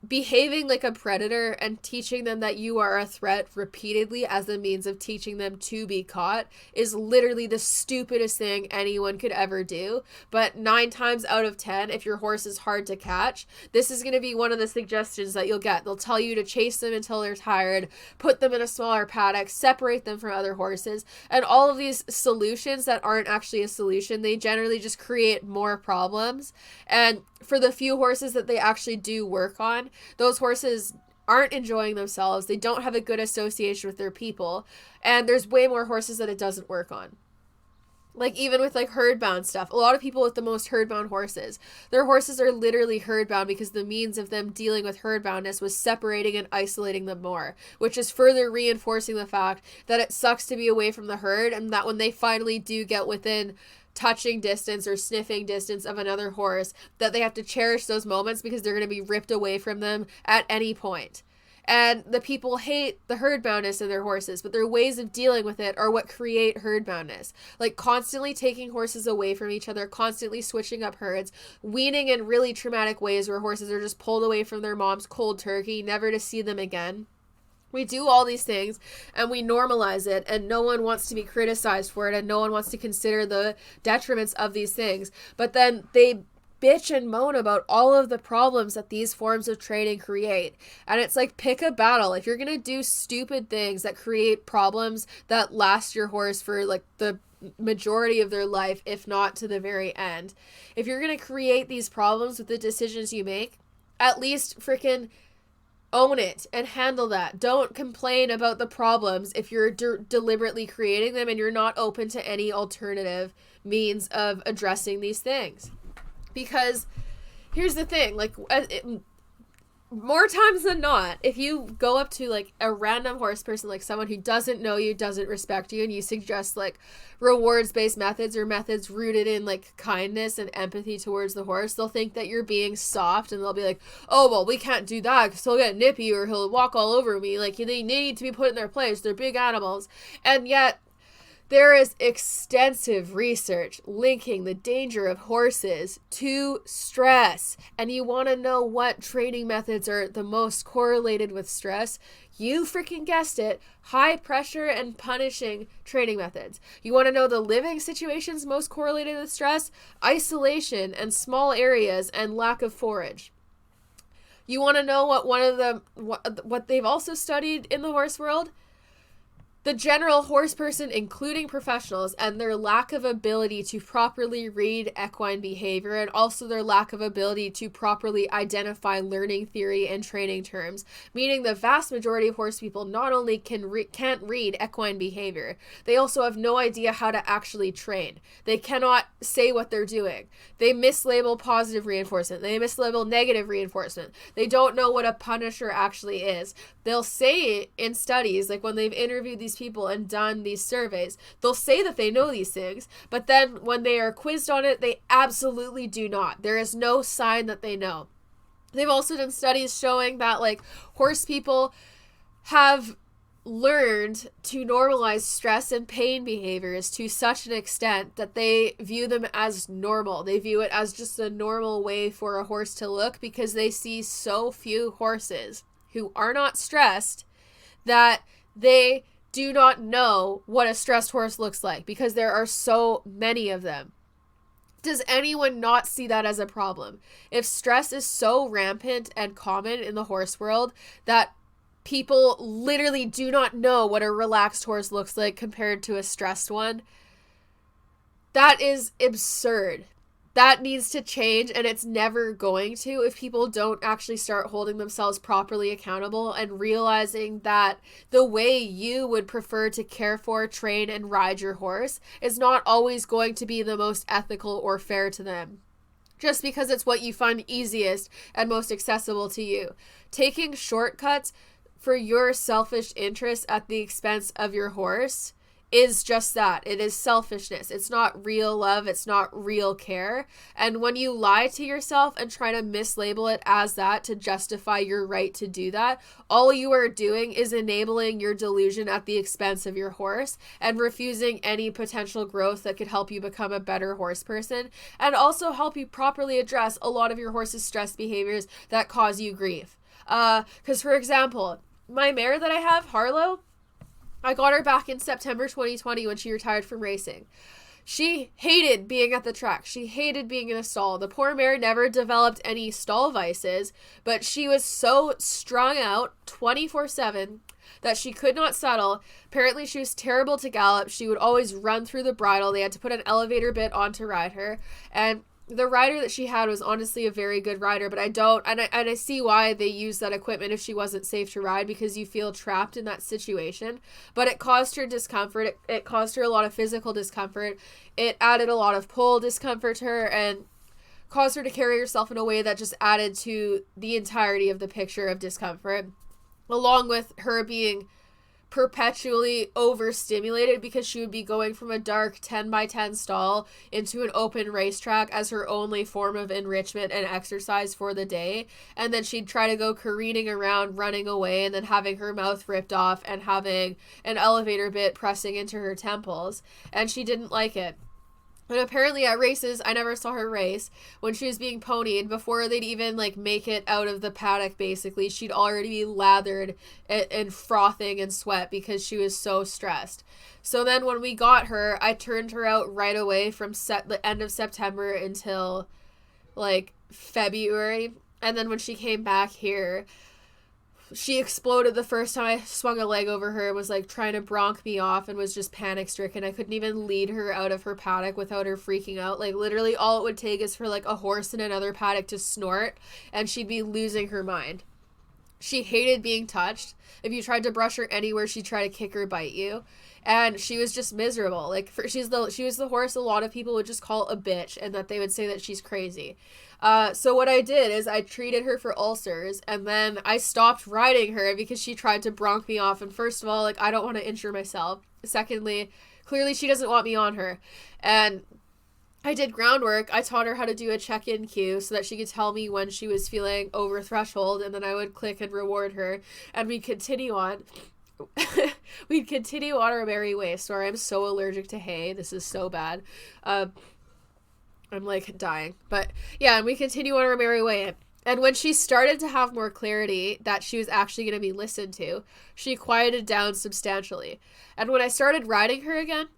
Behaving like a predator and teaching them that you are a threat repeatedly as a means of teaching them to be caught is literally the stupidest thing anyone could ever do. But 9 times out of 10, if your horse is hard to catch, this is going to be one of the suggestions that you'll get. They'll tell you to chase them until they're tired, put them in a smaller paddock, separate them from other horses, and all of these solutions that aren't actually a solution, they generally just create more problems. And for the few horses that they actually do work on, those horses aren't enjoying themselves. They don't have a good association with their people. And there's way more horses that it doesn't work on. Like, even with like herd-bound stuff, a lot of people with the most herd-bound horses, their horses are literally herd-bound because the means of them dealing with herd-boundness was separating and isolating them more, which is further reinforcing the fact that it sucks to be away from the herd, and that when they finally do get within touching distance or sniffing distance of another horse, that they have to cherish those moments because they're going to be ripped away from them at any point. And the people hate the herd-boundness in their horses, but their ways of dealing with it are what create herd-boundness. Like, constantly taking horses away from each other, constantly switching up herds, weaning in really traumatic ways where horses are just pulled away from their moms cold turkey, never to see them again. We do all these things and we normalize it, and no one wants to be criticized for it, and no one wants to consider the detriments of these things. But then they bitch and moan about all of the problems that these forms of training create. And it's like, pick a battle. If you're going to do stupid things that create problems that last your horse for like the majority of their life, if not to the very end, if you're going to create these problems with the decisions you make, at least freaking Own it and handle that. Don't complain about the problems if you're deliberately creating them and you're not open to any alternative means of addressing these things. Because here's the thing, like, more times than not, if you go up to like a random horse person, like someone who doesn't know you, doesn't respect you, and you suggest like rewards-based methods or methods rooted in like kindness and empathy towards the horse, they'll think that you're being soft, and they'll be like, oh, well, we can't do that because he'll get nippy or he'll walk all over me. Like, they need to be put in their place. They're big animals. And yet there is extensive research linking the danger of horses to stress. And you want to know what training methods are the most correlated with stress? You freaking guessed it. High pressure and punishing training methods. You want to know the living situations most correlated with stress? Isolation and small areas and lack of forage. You want to know what they've also studied in the horse world? The general horse person, including professionals, and their lack of ability to properly read equine behavior, and also their lack of ability to properly identify learning theory and training terms, meaning the vast majority of horse people not only can't read equine behavior, they also have no idea how to actually train. They cannot say what they're doing. They mislabel positive reinforcement. They mislabel negative reinforcement. They don't know what a punisher actually is. They'll say in studies, like when they've interviewed these people and done these surveys, they'll say that they know these things, but then when they are quizzed on it, they absolutely do not. There is no sign that they know. They've also done studies showing that like horse people have learned to normalize stress and pain behaviors to such an extent that they view them as normal. They view it as just a normal way for a horse to look because they see so few horses who are not stressed that they do not know what a stressed horse looks like because there are so many of them. Does anyone not see that as a problem? If stress is so rampant and common in the horse world that people literally do not know what a relaxed horse looks like compared to a stressed one, that is absurd. That needs to change, and it's never going to if people don't actually start holding themselves properly accountable and realizing that the way you would prefer to care for, train, and ride your horse is not always going to be the most ethical or fair to them. Just because it's what you find easiest and most accessible to you. Taking shortcuts for your selfish interests at the expense of your horse is just that. It is selfishness. It's not real love. It's not real care. And when you lie to yourself and try to mislabel it as that to justify your right to do that, all you are doing is enabling your delusion at the expense of your horse and refusing any potential growth that could help you become a better horse person and also help you properly address a lot of your horse's stress behaviors that cause you grief. Because, for example, my mare that I have, Harlow, I got her back in September 2020 when she retired from racing. She hated being at the track. She hated being in a stall. The poor mare never developed any stall vices, but she was so strung out 24/7 that she could not settle. Apparently, she was terrible to gallop. She would always run through the bridle. They had to put an elevator bit on to ride her. And the rider that she had was honestly a very good rider, but I see why they use that equipment if she wasn't safe to ride, because you feel trapped in that situation. But it caused her discomfort. It caused her a lot of physical discomfort. It added a lot of pull discomfort to her and caused her to carry herself in a way that just added to the entirety of the picture of discomfort, along with her being perpetually overstimulated because she would be going from a dark 10x10 stall into an open racetrack as her only form of enrichment and exercise for the day, and then she'd try to go careening around, running away, and then having her mouth ripped off and having an elevator bit pressing into her temples, and she didn't like it. And apparently at races, I never saw her race, when she was being ponied, before they'd even make it out of the paddock, basically, she'd already be lathered and frothing in sweat because she was so stressed. So then when we got her, I turned her out right away from the end of September until February. And then when she came back here, she exploded the first time I swung a leg over her and was trying to bronc me off and was just panic stricken. I couldn't even lead her out of her paddock without her freaking out. Literally all it would take is for a horse in another paddock to snort and she'd be losing her mind. She hated being touched. If you tried to brush her anywhere, she'd try to kick or bite you. And she was just miserable. Like, she was the horse a lot of people would just call a bitch, and that they would say that she's crazy. So what I did is I treated her for ulcers, and then I stopped riding her because she tried to bronc me off. And first of all, like, I don't want to injure myself. Secondly, clearly she doesn't want me on her. And I did groundwork. I taught her how to do a check-in cue so that she could tell me when she was feeling over threshold, and then I would click and reward her, and we'd continue on. We'd continue on our merry way. Sorry, I'm so allergic to hay. This is so bad. I'm like dying. But yeah, and we continue on our merry way. And when she started to have more clarity that she was actually going to be listened to, she quieted down substantially. And when I started riding her again,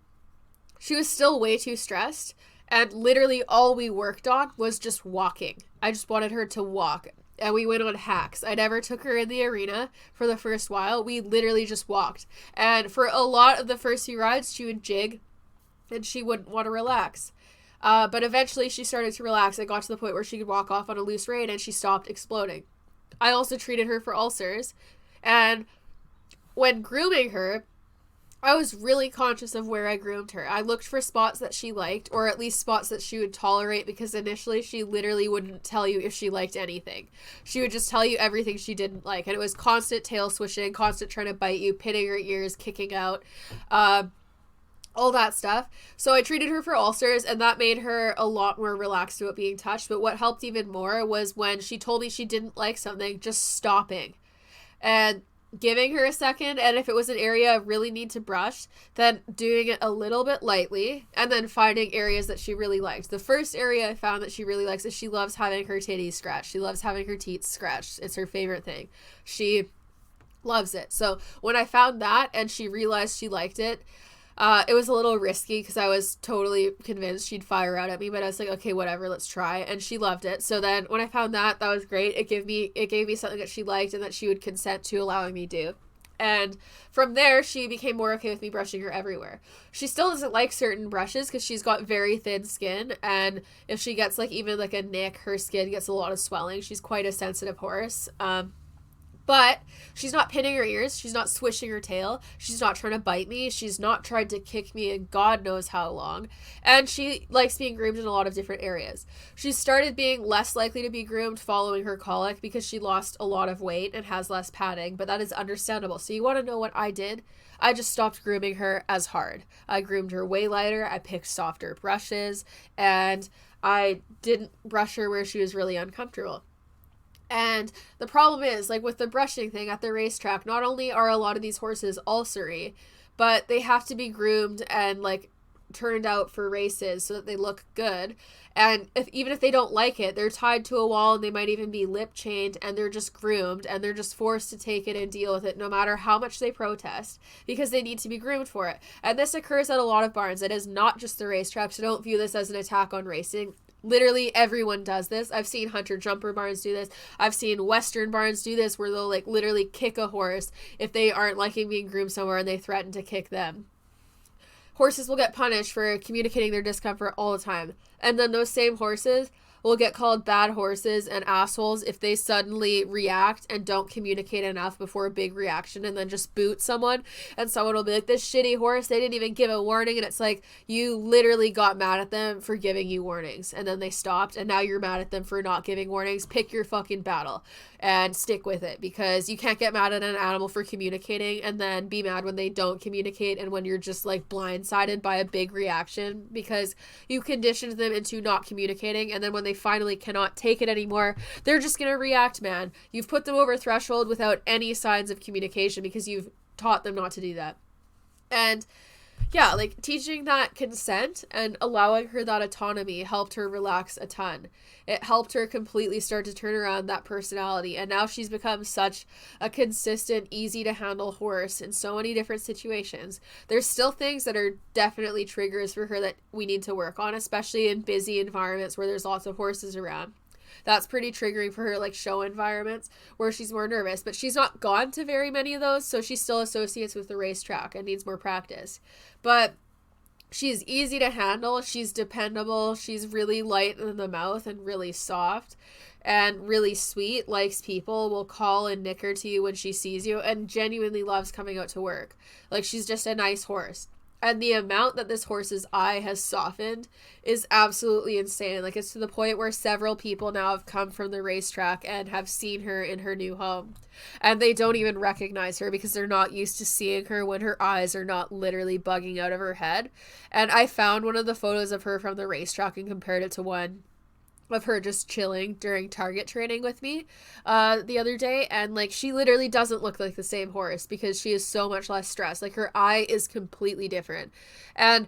she was still way too stressed. And literally all we worked on was just walking. I just wanted her to walk. And we went on hacks. I never took her in the arena for the first while. We literally just walked. And for a lot of the first few rides, she would jig and she wouldn't want to relax. But eventually she started to relax. It got to the point where she could walk off on a loose rein and she stopped exploding. I also treated her for ulcers. And when grooming her, I was really conscious of where I groomed her. I looked for spots that she liked, or at least spots that she would tolerate, because initially she literally wouldn't tell you if she liked anything. She would just tell you everything she didn't like, and it was constant tail swishing, constant trying to bite you, pinning her ears, kicking out, all that stuff. So I treated her for ulcers, and that made her a lot more relaxed about being touched. But what helped even more was when she told me she didn't like something, just stopping and giving her a second, and if it was an area I really need to brush, then doing it a little bit lightly, and then finding areas that she really liked. The first area I found that she really likes is she loves having her titties scratched. She loves having her teats scratched. It's her favorite thing. She loves it. So when I found that and she realized she liked it, it was a little risky because I was totally convinced she'd fire out at me, but I was like, okay, whatever, let's try. And she loved it. So then when I found that was great. It gave me something that she liked and that she would consent to allowing me to. And from there, she became more okay with me brushing her everywhere. She still doesn't like certain brushes because she's got very thin skin. And if she gets like even like a nick, her skin gets a lot of swelling. She's quite a sensitive horse. But she's not pinning her ears. She's not swishing her tail. She's not trying to bite me. She's not tried to kick me in God knows how long. And she likes being groomed in a lot of different areas. She started being less likely to be groomed following her colic because she lost a lot of weight and has less padding. But that is understandable. So you want to know what I did? I just stopped grooming her as hard. I groomed her way lighter. I picked softer brushes. And I didn't brush her where she was really uncomfortable. And the problem is, like with the brushing thing at the racetrack, not only are a lot of these horses ulcery, but they have to be groomed and like turned out for races so that they look good. And even if they don't like it, they're tied to a wall and they might even be lip chained, and they're just groomed and they're just forced to take it and deal with it no matter how much they protest, because they need to be groomed for it. And this occurs at a lot of barns. It is not just the racetrack, so don't view this as an attack on racing. Literally everyone does this. I've seen hunter jumper barns do this. I've seen western barns do this where they'll like literally kick a horse if they aren't liking being groomed somewhere and they threaten to kick them. Horses will get punished for communicating their discomfort all the time. And then those same horses will get called bad horses and assholes if they suddenly react and don't communicate enough before a big reaction and then just boot someone, and someone will be like, this shitty horse, they didn't even give a warning. And it's like, you literally got mad at them for giving you warnings, and then they stopped, and now you're mad at them for not giving warnings. Pick your fucking battle and stick with it, because you can't get mad at an animal for communicating and then be mad when they don't communicate and when you're just like blindsided by a big reaction because you conditioned them into not communicating, and then when they finally cannot take it anymore, they're just gonna react, man. You've put them over threshold without any signs of communication because you've taught them not to do that. And yeah, like teaching that consent and allowing her that autonomy helped her relax a ton. It helped her completely start to turn around that personality, and now she's become such a consistent, easy to handle horse in so many different situations. There's still things that are definitely triggers for her that we need to work on, especially in busy environments where there's lots of horses around. That's pretty triggering for her, like show environments where she's more nervous, but she's not gone to very many of those, so she still associates with the racetrack and needs more practice. But She's easy to handle, she's dependable, she's really light in the mouth and really soft and really sweet, likes people, will call and nicker to you when she sees you, and genuinely loves coming out to work. Like, she's just a nice horse. And the amount that this horse's eye has softened is absolutely insane. Like, it's to the point where several people now have come from the racetrack and have seen her in her new home. And they don't even recognize her because they're not used to seeing her when her eyes are not literally bugging out of her head. And I found one of the photos of her from the racetrack and compared it to one of her just chilling during target training with me the other day, and like, she literally doesn't look like the same horse because she is so much less stressed. Like, her eye is completely different. And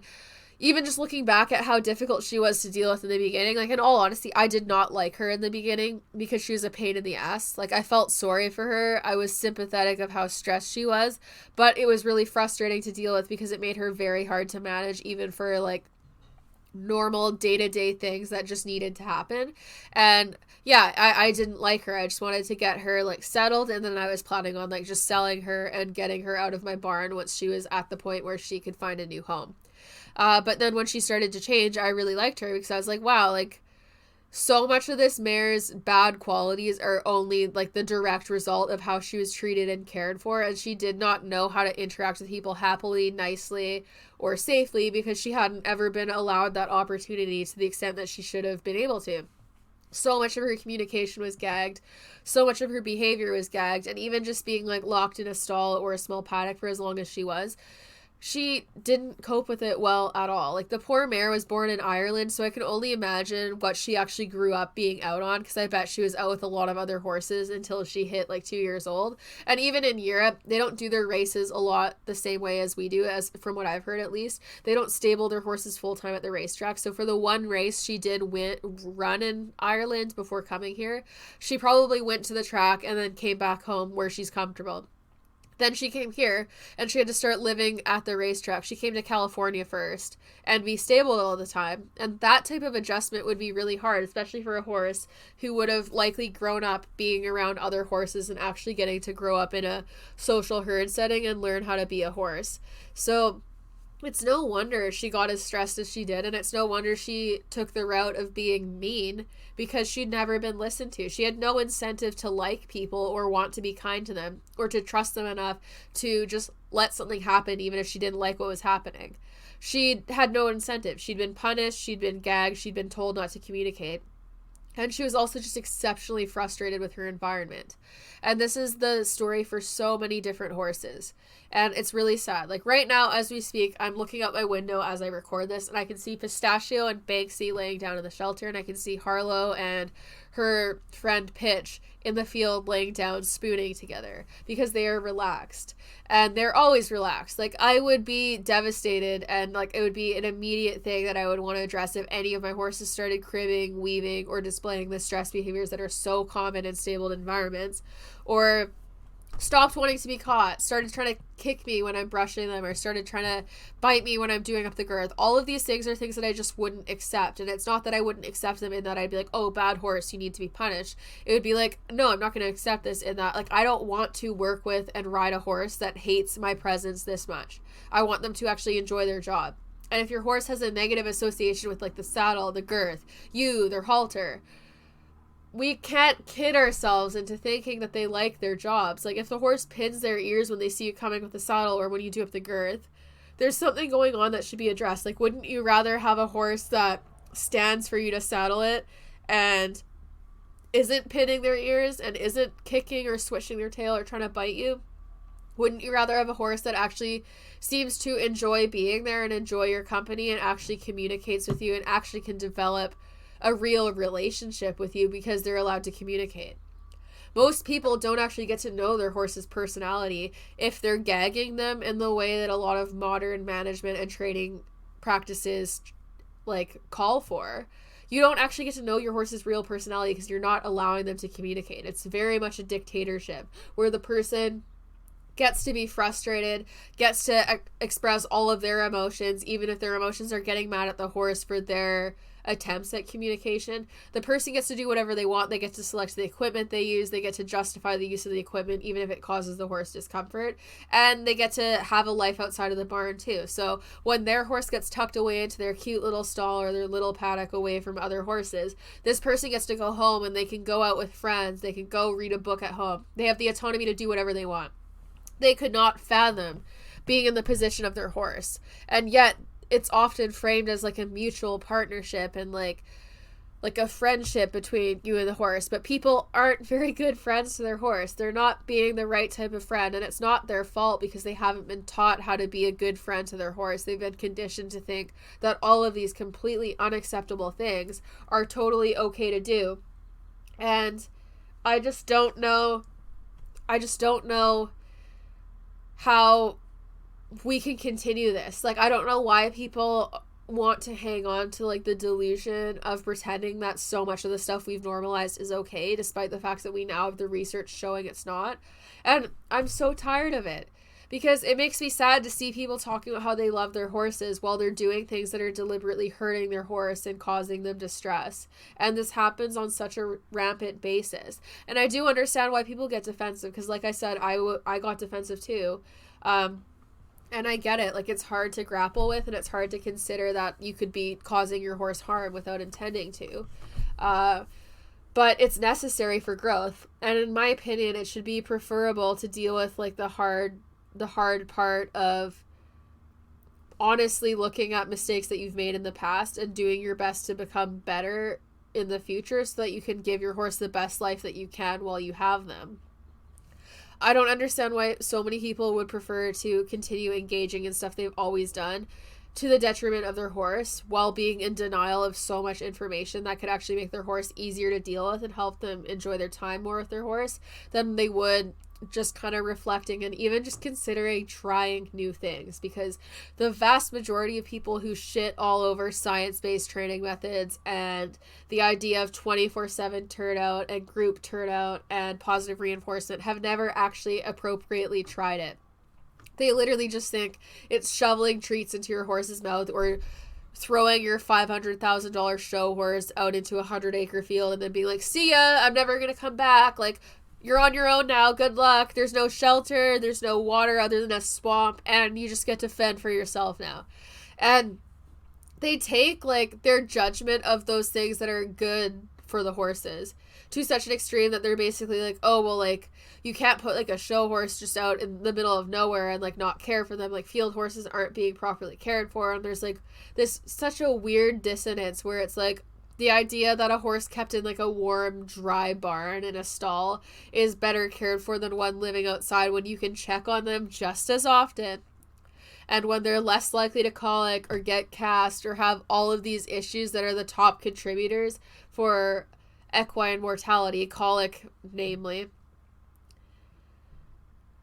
even just looking back at how difficult she was to deal with in the beginning, like, in all honesty, I did not like her in the beginning because she was a pain in the ass. Like, I felt sorry for her. I was sympathetic of how stressed she was, but it was really frustrating to deal with because it made her very hard to manage, even for like normal day-to-day things that just needed to happen. And yeah, I didn't like her. I just wanted to get her like settled, and then I was planning on like just selling her and getting her out of my barn once she was at the point where she could find a new home. But then when she started to change, I really liked her because I was like, wow, like, so much of this mare's bad qualities are only like the direct result of how she was treated and cared for, and she did not know how to interact with people happily, nicely, or safely because she hadn't ever been allowed that opportunity to the extent that she should have been able to. So much of her communication was gagged, so much of her behavior was gagged, and even just being like locked in a stall or a small paddock for as long as she didn't cope with it well at all. Like, the poor mare was born in Ireland, so I can only imagine what she actually grew up being out on, because I bet she was out with a lot of other horses until she hit like 2 years old. And even in Europe, they don't do their races a lot the same way as we do, as from what I've heard at least. They don't stable their horses full-time at the racetrack. So for the one race she did run in Ireland before coming here, she probably went to the track and then came back home where she's comfortable. Then she came here, and she had to start living at the racetrack. She came to California first and be stable all the time. And that type of adjustment would be really hard, especially for a horse who would have likely grown up being around other horses and actually getting to grow up in a social herd setting and learn how to be a horse. So it's no wonder she got as stressed as she did, and it's no wonder she took the route of being mean, because she'd never been listened to. She had no incentive to like people or want to be kind to them or to trust them enough to just let something happen even if she didn't like what was happening. She had no incentive. She'd been punished, she'd been gagged, she'd been told not to communicate. And she was also just exceptionally frustrated with her environment. And this is the story for so many different horses. And it's really sad. Like, right now, as we speak, I'm looking out my window as I record this, and I can see Pistachio and Banksy laying down in the shelter, and I can see Harlow and her friend Pitch in the field laying down spooning together because they are relaxed. And they're always relaxed. Like, I would be devastated, and like, it would be an immediate thing that I would want to address if any of my horses started cribbing, weaving, or displaying the stress behaviors that are so common in stable environments, or stopped wanting to be caught, started trying to kick me when I'm brushing them, or started trying to bite me when I'm doing up the girth. All of these things are things that I just wouldn't accept. And it's not that I wouldn't accept them in that I'd be like, oh, bad horse, you need to be punished. It would be like, no, I'm not going to accept this in that, like, I don't want to work with and ride a horse that hates my presence this much. I want them to actually enjoy their job. And if your horse has a negative association with like the saddle, the girth, you, their halter, we can't kid ourselves into thinking that they like their jobs. Like, if the horse pins their ears when they see you coming with the saddle or when you do up the girth, there's something going on that should be addressed. Like, wouldn't you rather have a horse that stands for you to saddle it and isn't pinning their ears and isn't kicking or swishing their tail or trying to bite you? Wouldn't you rather have a horse that actually seems to enjoy being there and enjoy your company and actually communicates with you and actually can develop a real relationship with you because they're allowed to communicate? Most people don't actually get to know their horse's personality if they're gagging them in the way that a lot of modern management and training practices like call for. You don't actually get to know your horse's real personality because you're not allowing them to communicate. It's very much a dictatorship where the person gets to be frustrated, gets to express all of their emotions, even if their emotions are getting mad at the horse for their attempts at communication. The person gets to do whatever they want. They get to select the equipment they use. They get to justify the use of the equipment, even if it causes the horse discomfort. And they get to have a life outside of the barn too. So when their horse gets tucked away into their cute little stall or their little paddock away from other horses, this person gets to go home and they can go out with friends. They can go read a book at home. They have the autonomy to do whatever they want. They could not fathom being in the position of their horse. And yet it's often framed as like a mutual partnership and like a friendship between you and the horse. But people aren't very good friends to their horse. They're not being the right type of friend, and it's not their fault because they haven't been taught how to be a good friend to their horse. They've been conditioned to think that all of these completely unacceptable things are totally okay to do. And I just don't know how we can continue this. Like, I don't know why people want to hang on to like the delusion of pretending that so much of the stuff we've normalized is okay, despite the fact that we now have the research showing it's not. And I'm so tired of it, because it makes me sad to see people talking about how they love their horses while they're doing things that are deliberately hurting their horse and causing them distress. And this happens on such a rampant basis. And I do understand why people get defensive, because like I said, I got defensive too. And I get it. Like, it's hard to grapple with, and it's hard to consider that you could be causing your horse harm without intending to. But it's necessary for growth. And in my opinion, it should be preferable to deal with like the hard part of honestly looking at mistakes that you've made in the past and doing your best to become better in the future so that you can give your horse the best life that you can while you have them. I don't understand why so many people would prefer to continue engaging in stuff they've always done to the detriment of their horse while being in denial of so much information that could actually make their horse easier to deal with and help them enjoy their time more with their horse than they would just kind of reflecting and even just considering trying new things. Because the vast majority of people who shit all over science-based training methods and the idea of 24/7 turnout and group turnout and positive reinforcement have never actually appropriately tried it. They literally just think it's shoveling treats into your horse's mouth or throwing your $500,000 show horse out into a 100-acre field and then being like, see ya, I'm never gonna come back. Like, you're on your own now, good luck. There's no shelter, there's no water other than a swamp, and you just get to fend for yourself now. And they take like their judgment of those things that are good for the horses to such an extreme that they're basically like, oh, well, like, you can't put like a show horse just out in the middle of nowhere and like not care for them. Like, field horses aren't being properly cared for. And there's like this such a weird dissonance where it's like the idea that a horse kept in like a warm, dry barn in a stall is better cared for than one living outside when you can check on them just as often. And when they're less likely to colic or get cast or have all of these issues that are the top contributors for equine mortality, colic namely,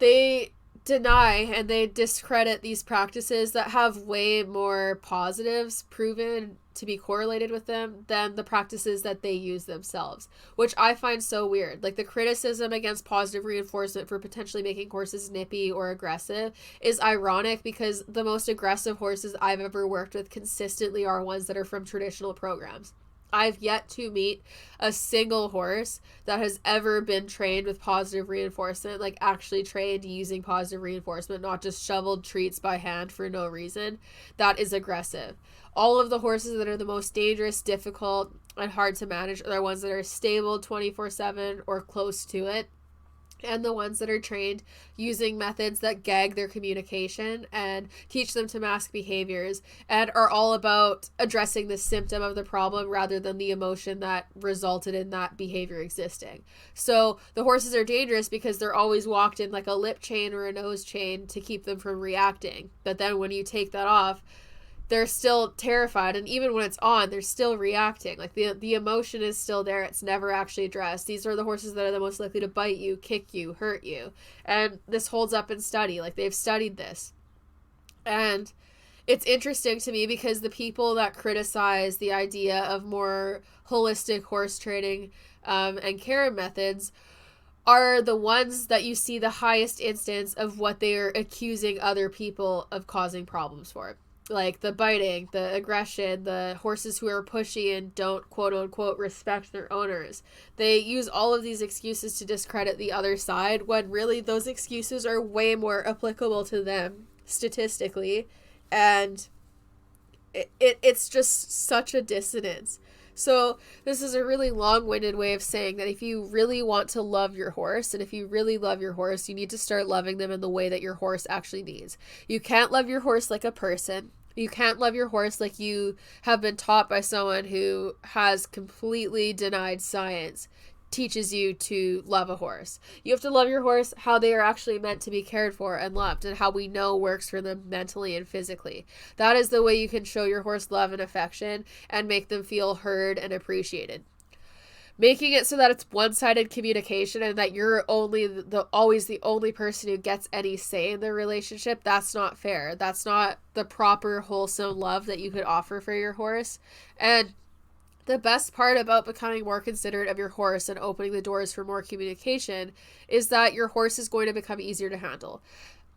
they deny and they discredit these practices that have way more positives proven to be correlated with them than the practices that they use themselves, which I find so weird. Like, the criticism against positive reinforcement for potentially making horses nippy or aggressive is ironic because the most aggressive horses I've ever worked with consistently are ones that are from traditional programs. I've yet to meet a single horse that has ever been trained with positive reinforcement, like actually trained using positive reinforcement, not just shoveled treats by hand for no reason, that is aggressive. All of the horses that are the most dangerous, difficult, and hard to manage are the ones that are stable 24/7 or close to it. And the ones that are trained using methods that gag their communication and teach them to mask behaviors and are all about addressing the symptom of the problem rather than the emotion that resulted in that behavior existing. So the horses are dangerous because they're always walked in like a lip chain or a nose chain to keep them from reacting. But then when you take that off, they're still terrified, and even when it's on, they're still reacting. Like, the emotion is still there. It's never actually addressed. These are the horses that are the most likely to bite you, kick you, hurt you. And this holds up in study. Like, they've studied this. And it's interesting to me because the people that criticize the idea of more holistic horse training and care methods are the ones that you see the highest instance of what they are accusing other people of causing problems for. like the biting, the aggression, the horses who are pushy and don't quote unquote respect their owners. They use all of these excuses to discredit the other side when really those excuses are way more applicable to them statistically. And it's just such a dissonance. So this is a really long-winded way of saying that if you really want to love your horse, and if you really love your horse, you need to start loving them in the way that your horse actually needs. You can't love your horse like a person. You can't love your horse like you have been taught by someone who has completely denied science teaches you to love a horse. You have to love your horse how they are actually meant to be cared for and loved, and how we know works for them mentally and physically. That is the way you can show your horse love and affection and make them feel heard and appreciated. Making it so that it's one-sided communication and that you're always the only person who gets any say in the relationship, that's not fair. That's not the proper wholesome love that you could offer for your horse. And the best part about becoming more considerate of your horse and opening the doors for more communication is that your horse is going to become easier to handle.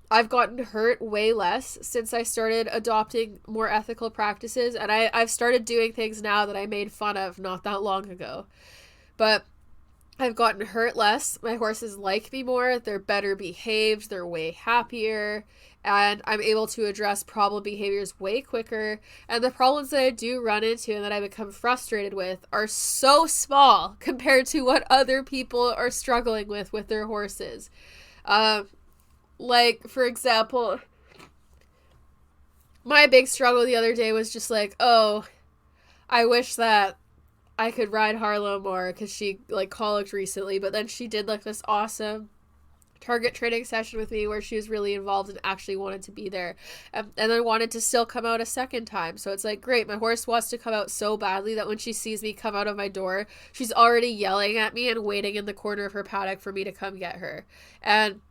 I've gotten hurt way less since I started adopting more ethical practices, and I've started doing things now that I made fun of not that long ago. But I've gotten hurt less. My horses like me more. They're better behaved. They're way happier. And I'm able to address problem behaviors way quicker. And the problems that I do run into and that I become frustrated with are so small compared to what other people are struggling with their horses. Like, for example, my big struggle the other day was just like, oh, I wish that I could ride Harlow more because she like colicked recently, but then she did like this awesome target training session with me where she was really involved and actually wanted to be there, and then wanted to still come out a second time. So it's like, great, my horse wants to come out so badly that when she sees me come out of my door, she's already yelling at me and waiting in the corner of her paddock for me to come get her. And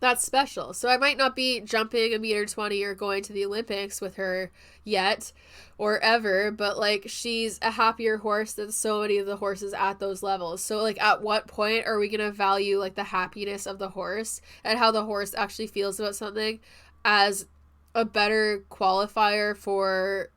that's special. So I might not be jumping 1.20 meters or going to the Olympics with her yet or ever, but like, she's a happier horse than so many of the horses at those levels. So like, at what point are we going to value like the happiness of the horse and how the horse actually feels about something as a better qualifier for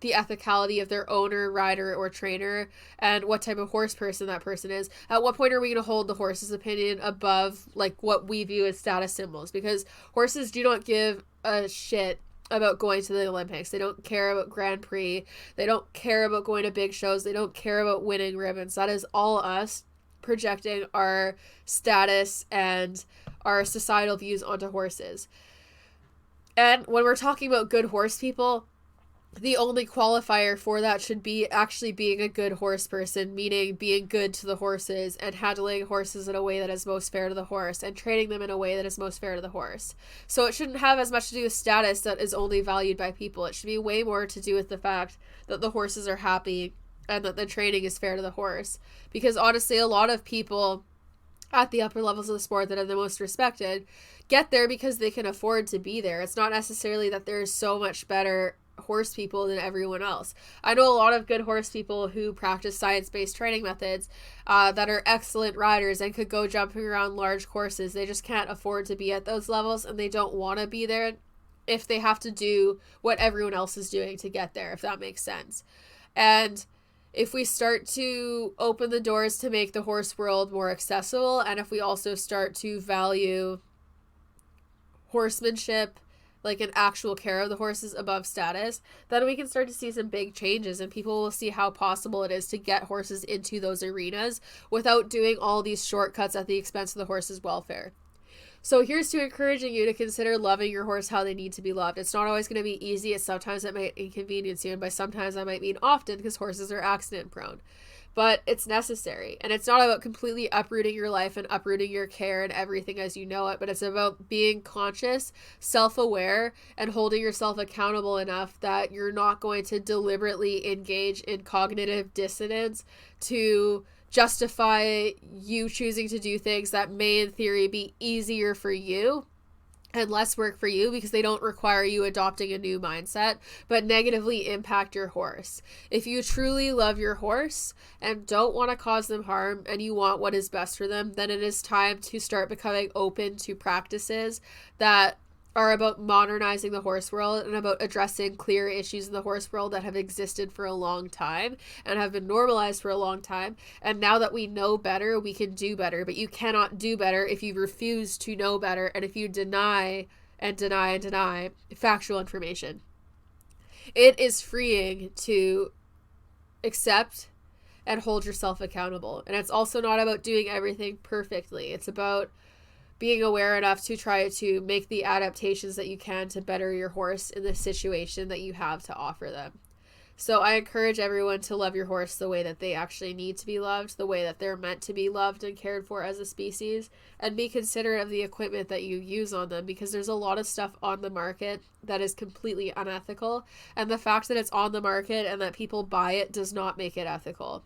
the ethicality of their owner, rider, or trainer, and what type of horse person that person is? At what point are we going to hold the horse's opinion above like what we view as status symbols? Because horses do not give a shit about going to the Olympics. They don't care about Grand Prix. They don't care about going to big shows. They don't care about winning ribbons. That is all us projecting our status and our societal views onto horses. And when we're talking about good horse people, the only qualifier for that should be actually being a good horse person, meaning being good to the horses and handling horses in a way that is most fair to the horse and training them in a way that is most fair to the horse. So it shouldn't have as much to do with status that is only valued by people. It should be way more to do with the fact that the horses are happy and that the training is fair to the horse. Because honestly, a lot of people at the upper levels of the sport that are the most respected get there because they can afford to be there. It's not necessarily that there's so much better horse people than everyone else. I know a lot of good horse people who practice science-based training methods that are excellent riders and could go jumping around large courses. They just can't afford to be at those levels, and they don't want to be there if they have to do what everyone else is doing to get there, if that makes sense. And if we start to open the doors to make the horse world more accessible, and if we also start to value horsemanship, like an actual care of the horses above status, then we can start to see some big changes, and people will see how possible it is to get horses into those arenas without doing all these shortcuts at the expense of the horse's welfare. So here's to encouraging you to consider loving your horse how they need to be loved. It's not always going to be easy. Sometimes it might inconvenience you, and by sometimes I might mean often, because horses are accident prone. But it's necessary. And it's not about completely uprooting your life and uprooting your care and everything as you know it, but it's about being conscious, self-aware, and holding yourself accountable enough that you're not going to deliberately engage in cognitive dissonance to justify you choosing to do things that may in theory be easier for you and less work for you because they don't require you adopting a new mindset, but negatively impact your horse. If you truly love your horse and don't want to cause them harm and you want what is best for them, then it is time to start becoming open to practices that are about modernizing the horse world and about addressing clear issues in the horse world that have existed for a long time and have been normalized for a long time. And now that we know better, we can do better. But you cannot do better if you refuse to know better and if you deny and deny and deny factual information. It is freeing to accept and hold yourself accountable. And it's also not about doing everything perfectly. It's about being aware enough to try to make the adaptations that you can to better your horse in the situation that you have to offer them. So I encourage everyone to love your horse the way that they actually need to be loved, the way that they're meant to be loved and cared for as a species, and be considerate of the equipment that you use on them, because there's a lot of stuff on the market that is completely unethical, and the fact that it's on the market and that people buy it does not make it ethical.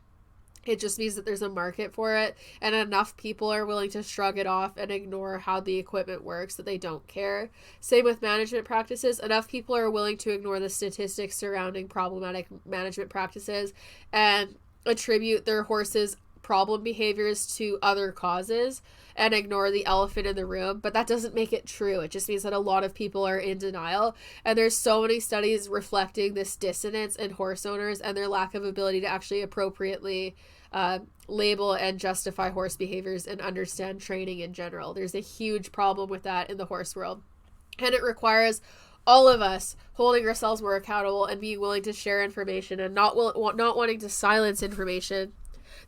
It just means that there's a market for it, and enough people are willing to shrug it off and ignore how the equipment works that they don't care. Same with management practices. Enough people are willing to ignore the statistics surrounding problematic management practices and attribute their horses' problem behaviors to other causes and ignore the elephant in the room. But that doesn't make it true. It just means that a lot of people are in denial, and there's so many studies reflecting this dissonance in horse owners and their lack of ability to actually appropriately label and justify horse behaviors and understand training in general. There's a huge problem with that in the horse world, and it requires all of us holding ourselves more accountable and being willing to share information and not wanting to silence information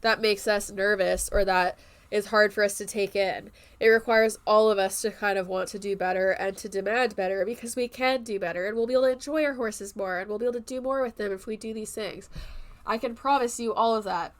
that makes us nervous or that is hard for us to take in. It requires all of us to kind of want to do better and to demand better, because we can do better and we'll be able to enjoy our horses more and we'll be able to do more with them if we do these things. I can promise you all of that.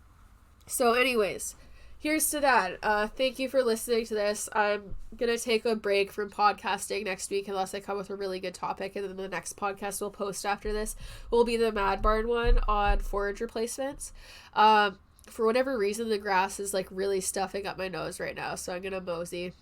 So anyways, here's to that. Thank you for listening to this. I'm going to take a break from podcasting next week unless I come with a really good topic, and then the next podcast we'll post after this will be the Mad Barn one on forage replacements. For whatever reason, the grass is like really stuffing up my nose right now, so I'm going to mosey.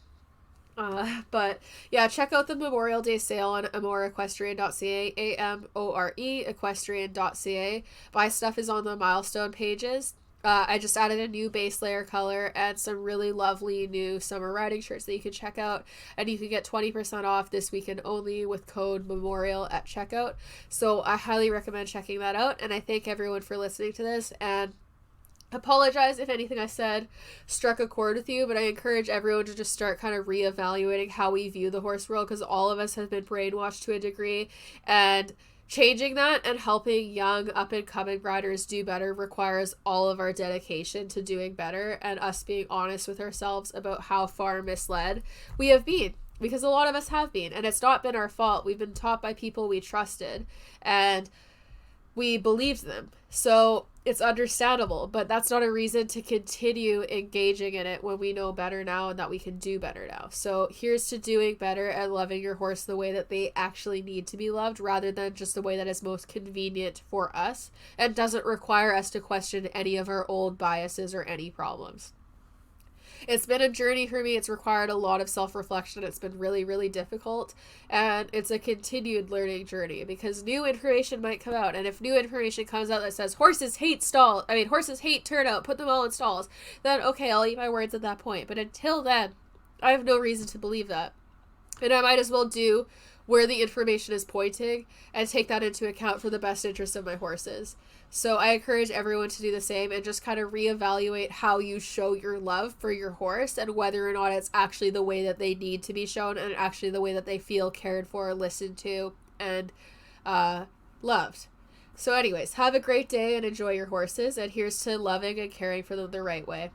But yeah, check out the Memorial Day sale on amoreequestrian.ca, AMORE equestrian.ca. My stuff is on the milestone pages. I just added a new base layer color and some really lovely new summer riding shirts that you can check out, and you can get 20% off this weekend only with code MEMORIAL at checkout. So I highly recommend checking that out, and I thank everyone for listening to this, and apologize if anything I said struck a chord with you, but I encourage everyone to just start kind of reevaluating how we view the horse world, because all of us have been brainwashed to a degree, and changing that and helping young up-and-coming riders do better requires all of our dedication to doing better and us being honest with ourselves about how far misled we have been, because a lot of us have been, and it's not been our fault. We've been taught by people we trusted and we believed them. So it's understandable, but that's not a reason to continue engaging in it when we know better now and that we can do better now. So here's to doing better and loving your horse the way that they actually need to be loved, rather than just the way that is most convenient for us and doesn't require us to question any of our old biases or any problems. It's been a journey for me. It's required a lot of self-reflection. It's been really, really difficult. And it's a continued learning journey, because new information might come out. And if new information comes out that says horses hate turnout, put them all in stalls, then okay, I'll eat my words at that point. But until then, I have no reason to believe that. And I might as well do where the information is pointing and take that into account for the best interest of my horses. So I encourage everyone to do the same and just kind of reevaluate how you show your love for your horse and whether or not it's actually the way that they need to be shown and actually the way that they feel cared for, listened to, and loved. So anyways, have a great day and enjoy your horses, and here's to loving and caring for them the right way.